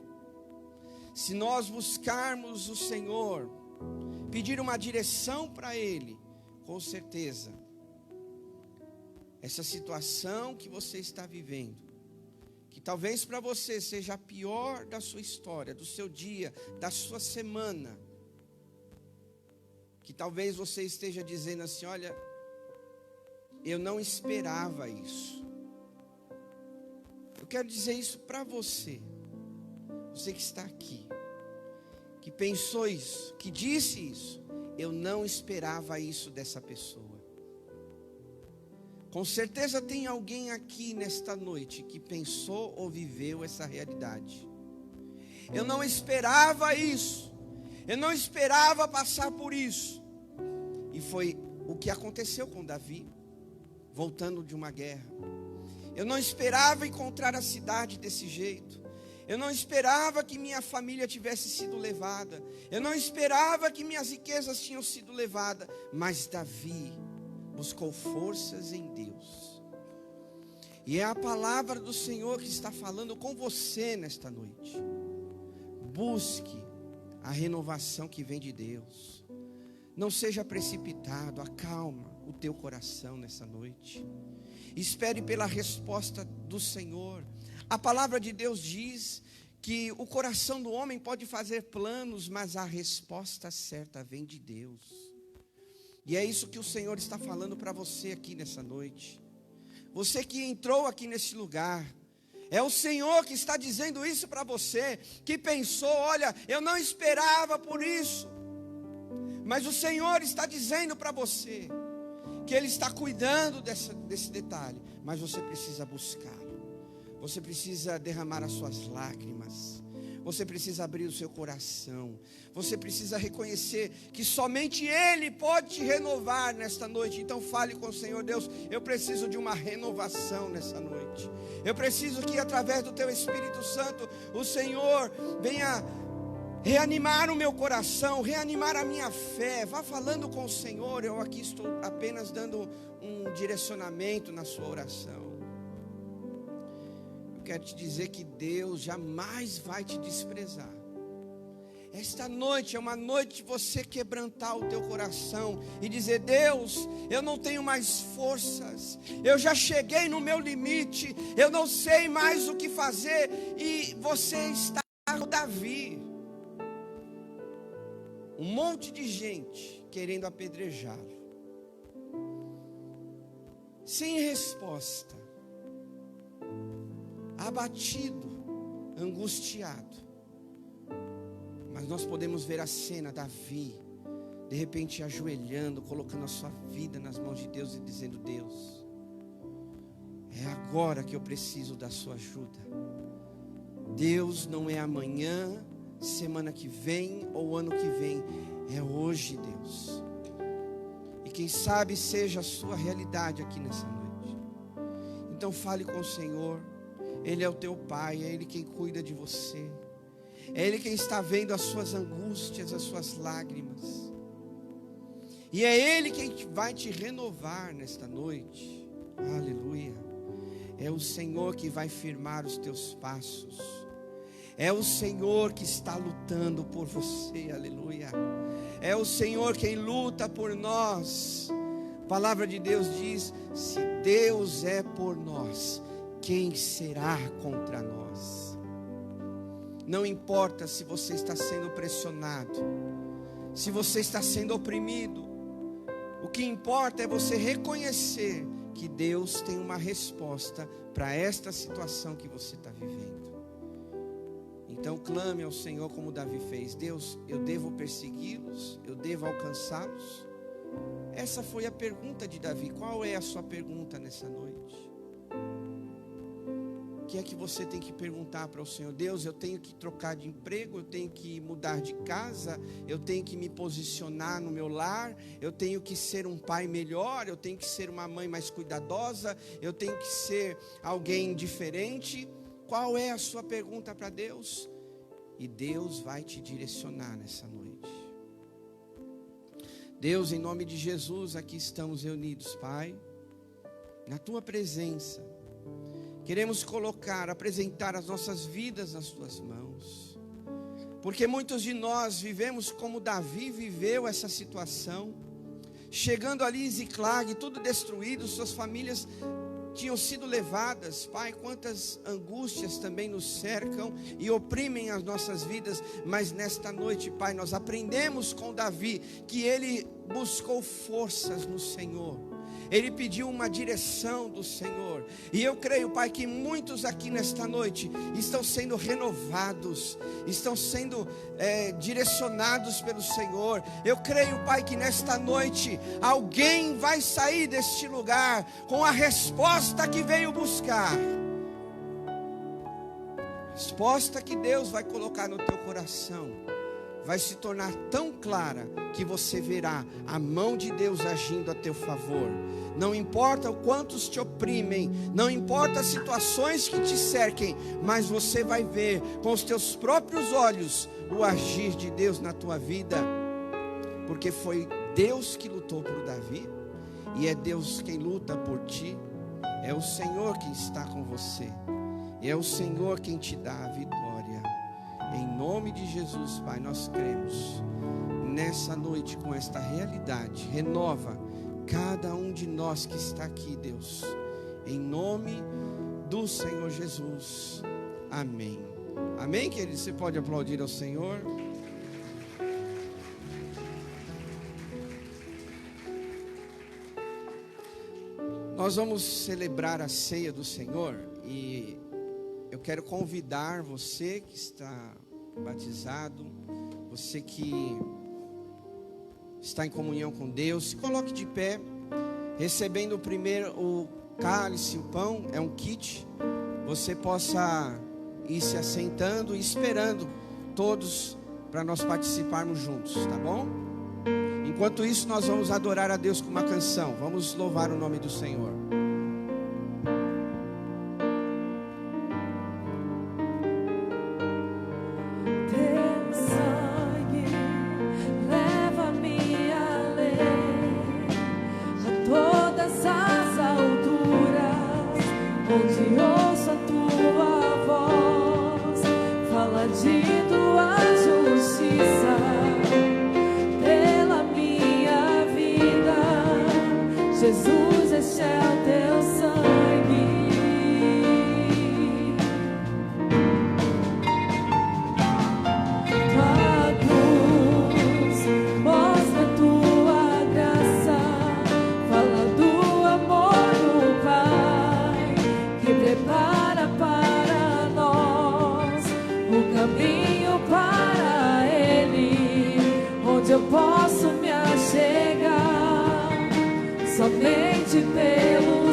se nós buscarmos o Senhor, pedir uma direção para Ele, com certeza, essa situação que você está vivendo, que talvez para você seja a pior da sua história, do seu dia, da sua semana, que talvez você esteja dizendo assim: olha, eu não esperava isso. Eu quero dizer isso para você, você que está aqui, que pensou isso, que disse isso. Eu não esperava isso dessa pessoa. Com certeza tem alguém aqui nesta noite que pensou ou viveu essa realidade. Eu não esperava isso. Eu não esperava passar por isso. E foi o que aconteceu com Davi, voltando de uma guerra. Eu não esperava encontrar a cidade desse jeito. Eu não esperava que minha família tivesse sido levada. Eu não esperava que minhas riquezas tinham sido levadas. Mas Davi buscou forças em Deus. E é a palavra do Senhor que está falando com você nesta noite. Busque a renovação que vem de Deus. Não seja precipitado, acalma o teu coração nessa noite. Espere pela resposta do Senhor. A palavra de Deus diz que o coração do homem pode fazer planos, mas a resposta certa vem de Deus. E é isso que o Senhor está falando para você aqui nessa noite. Você que entrou aqui nesse lugar, é o Senhor que está dizendo isso para você, que pensou: olha, eu não esperava por isso. Mas o Senhor está dizendo para você que Ele está cuidando desse detalhe, mas você precisa buscá-lo. Você precisa derramar as suas lágrimas. Você precisa abrir o seu coração. Você precisa reconhecer que somente Ele pode te renovar nesta noite. Então fale com o Senhor: Deus, eu preciso de uma renovação nessa noite. Eu preciso que através do Teu Espírito Santo, o Senhor venha reanimar o meu coração, reanimar a minha fé. Vá falando com o Senhor. Eu aqui estou apenas dando um direcionamento na sua oração. Quero te dizer que Deus jamais vai te desprezar. Esta noite é uma noite de você quebrantar o teu coração e dizer: Deus, eu não tenho mais forças, eu já cheguei no meu limite, eu não sei mais o que fazer. E você está com Davi, um monte de gente querendo apedrejá-lo, sem resposta, abatido, angustiado. Mas nós podemos ver a cena: Davi, de repente ajoelhando, colocando a sua vida nas mãos de Deus e dizendo: Deus, é agora que eu preciso da sua ajuda. Deus, não é amanhã, semana que vem ou ano que vem, é hoje, Deus. E quem sabe seja a sua realidade aqui nessa noite. Então fale com o Senhor. Ele é o teu Pai, é Ele quem cuida de você, é Ele quem está vendo as suas angústias, as suas lágrimas, e é Ele quem vai te renovar nesta noite. Aleluia. É o Senhor que vai firmar os teus passos, é o Senhor que está lutando por você. Aleluia. É o Senhor quem luta por nós. A palavra de Deus diz: se Deus é por nós, quem será contra nós? Não importa se você está sendo pressionado, se você está sendo oprimido, o que importa é você reconhecer que Deus tem uma resposta para esta situação que você está vivendo. Então clame ao Senhor como Davi fez: Deus, eu devo persegui-los? Eu devo alcançá-los? Essa foi a pergunta de Davi. Qual é a sua pergunta nessa noite? O que é que você tem que perguntar para o Senhor? Deus, eu tenho que trocar de emprego, eu tenho que mudar de casa, eu tenho que me posicionar no meu lar, eu tenho que ser um pai melhor, eu tenho que ser uma mãe mais cuidadosa, eu tenho que ser alguém diferente. Qual é a sua pergunta para Deus? E Deus vai te direcionar nessa noite. Deus, em nome de Jesus, aqui estamos reunidos, Pai. na tua presença. Queremos apresentar as nossas vidas nas tuas mãos. Porque muitos de nós vivemos como Davi viveu essa situação. Chegando ali em Ziclag, tudo destruído, suas famílias tinham sido levadas. Pai, quantas angústias também nos cercam e oprimem as nossas vidas. Mas nesta noite, Pai, nós aprendemos com Davi que ele buscou forças no Senhor. Ele pediu uma direção do Senhor. E eu creio, Pai, que muitos aqui nesta noite estão sendo renovados, estão sendo direcionados pelo Senhor. Eu creio, Pai, que nesta noite alguém vai sair deste lugar com a resposta que veio buscar. Resposta que Deus vai colocar no teu coração vai se tornar tão clara que você verá a mão de Deus agindo a teu favor. Não importa o quantos te oprimem, não importa as situações que te cerquem, mas você vai ver com os teus próprios olhos o agir de Deus na tua vida, porque foi Deus que lutou por Davi, e é Deus quem luta por ti. É o Senhor quem está com você, e é o Senhor quem te dá a vitória. Em nome de Jesus, Pai, nós cremos nessa noite com esta realidade. Renova cada um de nós que está aqui, Deus, em nome do Senhor Jesus. Amém. Amém, querido? Você pode aplaudir ao Senhor. Nós vamos celebrar a ceia do Senhor e eu quero convidar você que está batizado, você que está em comunhão com Deus, se coloque de pé, recebendo o cálice, o pão, é um kit. Você possa ir se assentando e esperando todos para nós participarmos juntos, tá bom? Enquanto isso, nós vamos adorar a Deus com uma canção. Vamos louvar o nome do Senhor. Jesus, este é o teu sangue. Tua cruz mostra tua graça, fala do amor do Pai, que prepara para nós o caminho para Ele, onde eu posso me achegar somente pelo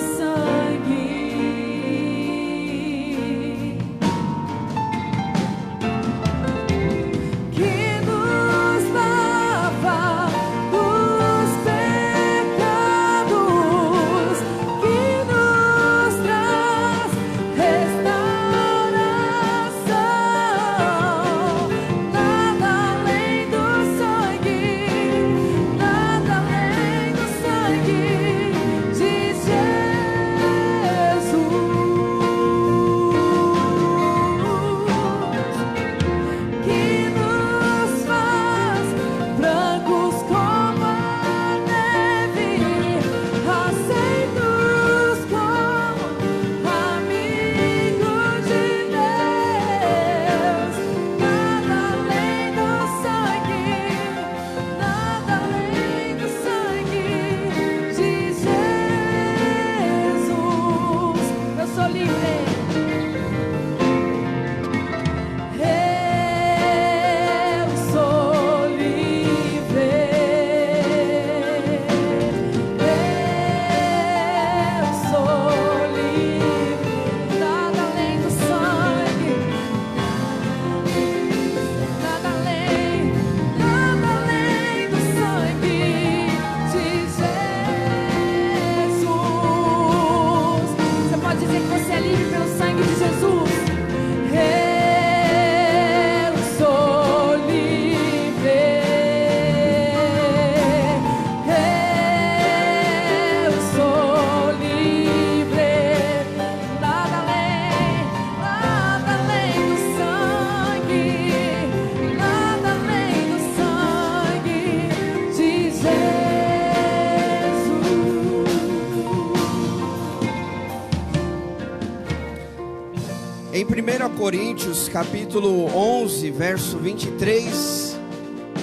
Em 1 Coríntios, capítulo 11, verso 23,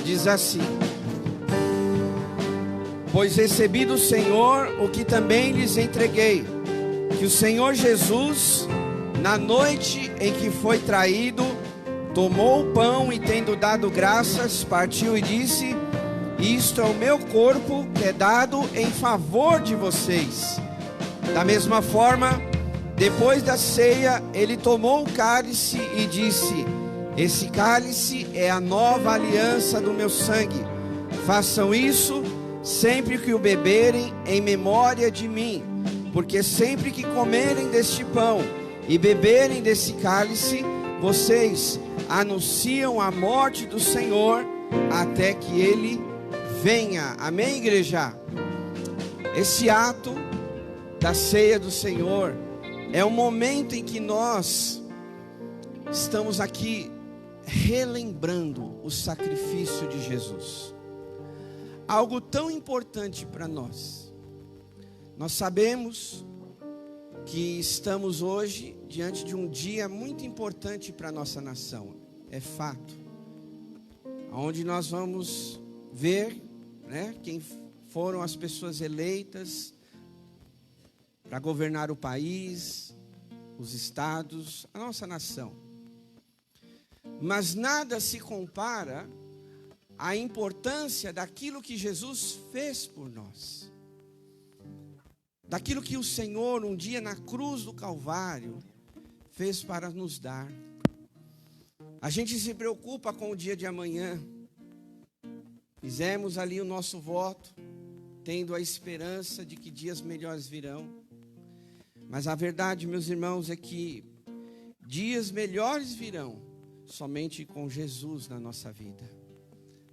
diz assim: pois recebi do Senhor o que também lhes entreguei, que o Senhor Jesus, na noite em que foi traído, tomou o pão e, tendo dado graças, partiu e disse: isto é o meu corpo que é dado em favor de vocês. Da mesma forma, depois da ceia, ele tomou o cálice e disse: esse cálice é a nova aliança do meu sangue. Façam isso sempre que o beberem em memória de mim, porque sempre que comerem deste pão e beberem desse cálice, vocês anunciam a morte do Senhor até que ele venha. Amém, igreja? Esse ato da ceia do Senhor é um momento em que nós estamos aqui relembrando o sacrifício de Jesus. Algo tão importante para nós. Nós sabemos que estamos hoje diante de um dia muito importante para a nossa nação. É fato. Onde nós vamos ver, né, quem foram as pessoas eleitas para governar o país, os estados, a nossa nação. Mas nada se compara à importância daquilo que Jesus fez por nós. Daquilo que o Senhor, um dia na cruz do Calvário, fez para nos dar. A gente se preocupa com o dia de amanhã. Fizemos ali o nosso voto, tendo a esperança de que dias melhores virão. Mas a verdade, meus irmãos, é que dias melhores virão somente com Jesus na nossa vida,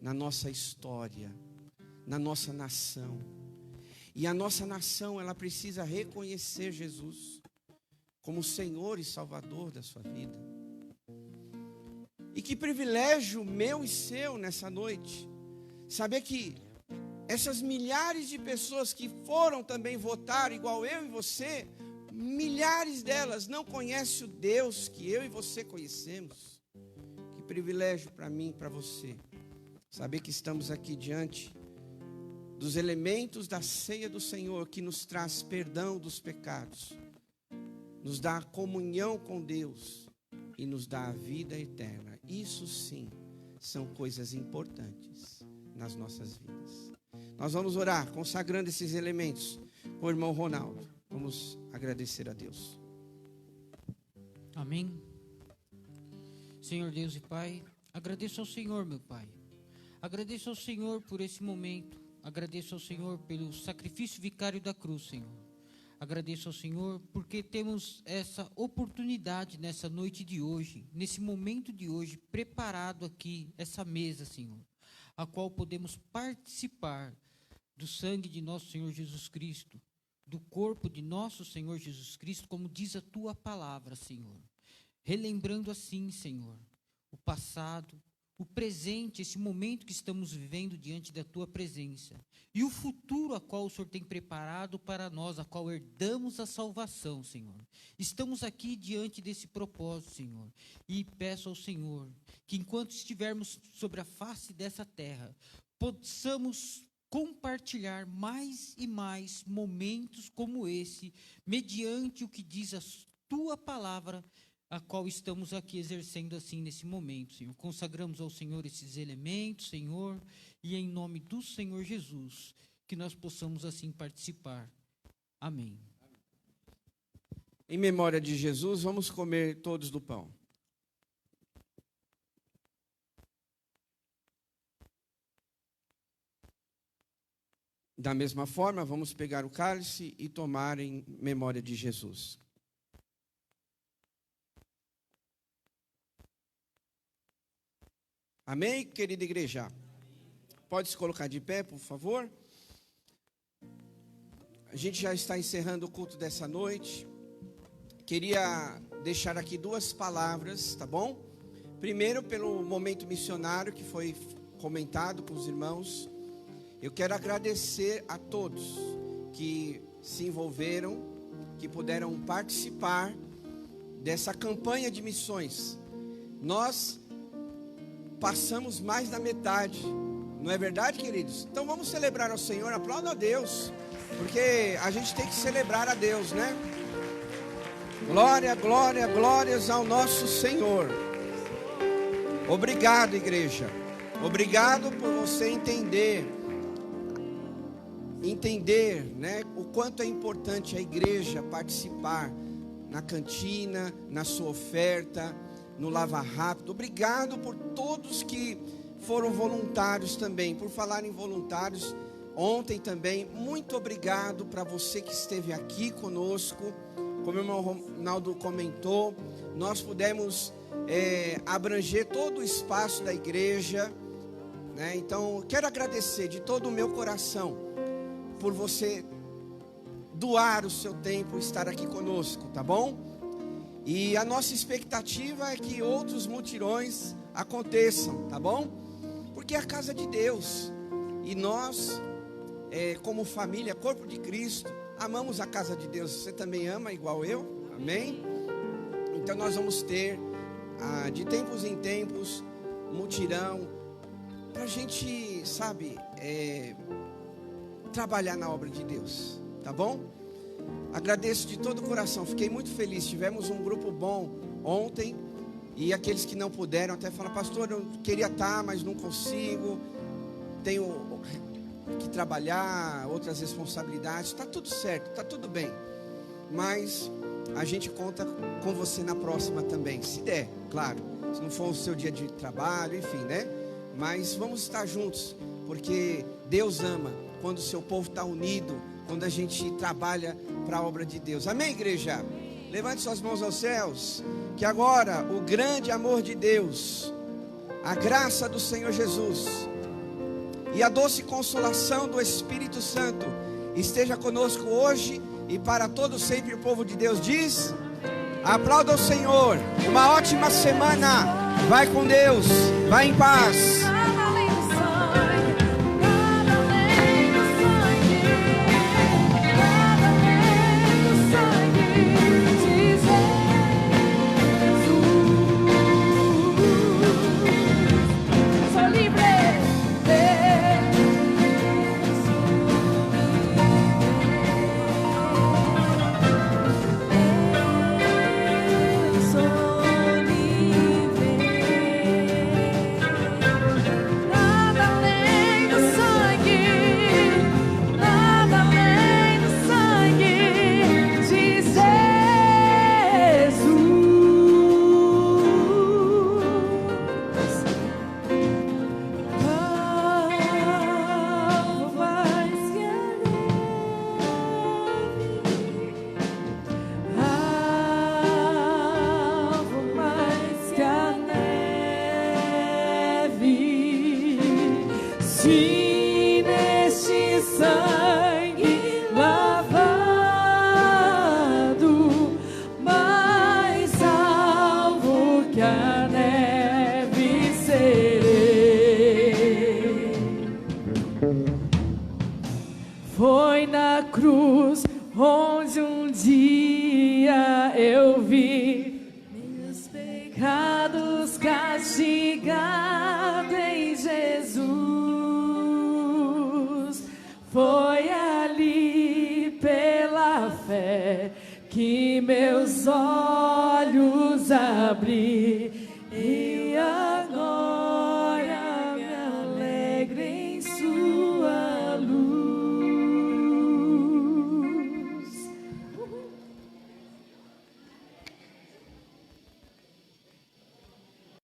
na nossa história, na nossa nação. E a nossa nação, ela precisa reconhecer Jesus como Senhor e Salvador da sua vida. E que privilégio meu e seu nessa noite, saber que essas milhares de pessoas que foram também votar, igual eu e você, milhares delas não conhecem o Deus que eu e você conhecemos. Que privilégio para mim e para você, saber que estamos aqui diante dos elementos da ceia do Senhor, que nos traz perdão dos pecados, nos dá comunhão com Deus e nos dá a vida eterna. Isso sim são coisas importantes nas nossas vidas. Nós vamos orar consagrando esses elementos com o irmão Ronaldo. Vamos agradecer a Deus. Amém. Senhor Deus e Pai, agradeço ao Senhor, meu Pai. Agradeço ao Senhor por esse momento. Agradeço ao Senhor pelo sacrifício vicário da cruz, Senhor. Agradeço ao Senhor porque temos essa oportunidade nessa noite de hoje, nesse momento de hoje, preparado aqui, essa mesa, Senhor, a qual podemos participar do sangue de nosso Senhor Jesus Cristo, do corpo de nosso Senhor Jesus Cristo, como diz a Tua palavra, Senhor. Relembrando assim, Senhor, o passado, o presente, esse momento que estamos vivendo diante da Tua presença, e o futuro a qual o Senhor tem preparado para nós, a qual herdamos a salvação, Senhor. Estamos aqui diante desse propósito, Senhor, e peço ao Senhor que enquanto estivermos sobre a face dessa terra, possamos compartilhar mais e mais momentos como esse, mediante o que diz a Tua palavra, a qual estamos aqui exercendo assim nesse momento, Senhor. Consagramos ao Senhor esses elementos, Senhor, e em nome do Senhor Jesus, que nós possamos assim participar. Amém. Em memória de Jesus, vamos comer todos do pão. Da mesma forma, vamos pegar o cálice e tomar em memória de Jesus. Amém, querida igreja? Pode se colocar de pé, por favor. A gente já está encerrando o culto dessa noite. Queria deixar aqui duas palavras, tá bom? Primeiro, pelo momento missionário que foi comentado com os irmãos. Eu quero agradecer a todos que se envolveram, que puderam participar dessa campanha de missões, nós passamos mais da metade. Não é verdade, queridos? Então vamos celebrar ao Senhor, aplauda a Deus, porque a gente tem que celebrar a Deus, né? Glória, glória, glórias ao nosso Senhor. Obrigado, igreja. Obrigado por você entender, né, o quanto é importante a igreja participar na cantina, na sua oferta, no Lava Rápido. Obrigado por todos que foram voluntários também. Por falar em voluntários, ontem também, muito obrigado para você que esteve aqui conosco. Como o irmão Ronaldo comentou, nós pudemos abranger todo o espaço da igreja, né? Então, quero agradecer de todo o meu coração por você doar o seu tempo, estar aqui conosco, tá bom? E a nossa expectativa é que outros mutirões aconteçam, tá bom? Porque é a casa de Deus. E nós, como família, corpo de Cristo, amamos a casa de Deus. Você também ama igual eu? Amém? Então nós vamos ter, de tempos em tempos, mutirão, para a gente, sabe, trabalhar na obra de Deus, tá bom? Agradeço de todo o coração, fiquei muito feliz. Tivemos um grupo bom ontem. E aqueles que não puderam até falam: pastor, eu queria estar, mas não consigo, tenho que trabalhar, outras responsabilidades. Está tudo certo, está tudo bem, mas a gente conta com você na próxima também, se der, claro, se não for o seu dia de trabalho, enfim, né? Mas vamos estar juntos, porque Deus ama quando o seu povo está unido, quando a gente trabalha para a obra de Deus. Amém, igreja? Levante suas mãos aos céus. Que agora o grande amor de Deus, a graça do Senhor Jesus e a doce consolação do Espírito Santo esteja conosco hoje e para todo sempre. O povo de Deus diz: aplauda o Senhor. Uma ótima semana. Vai com Deus. Vai em paz. Se neste sangue lavado, mais salvo que a neve serei. Foi na cruz onde um dia eu vi meus pecados castigados em Jesus. Foi ali pela fé que meus olhos abri.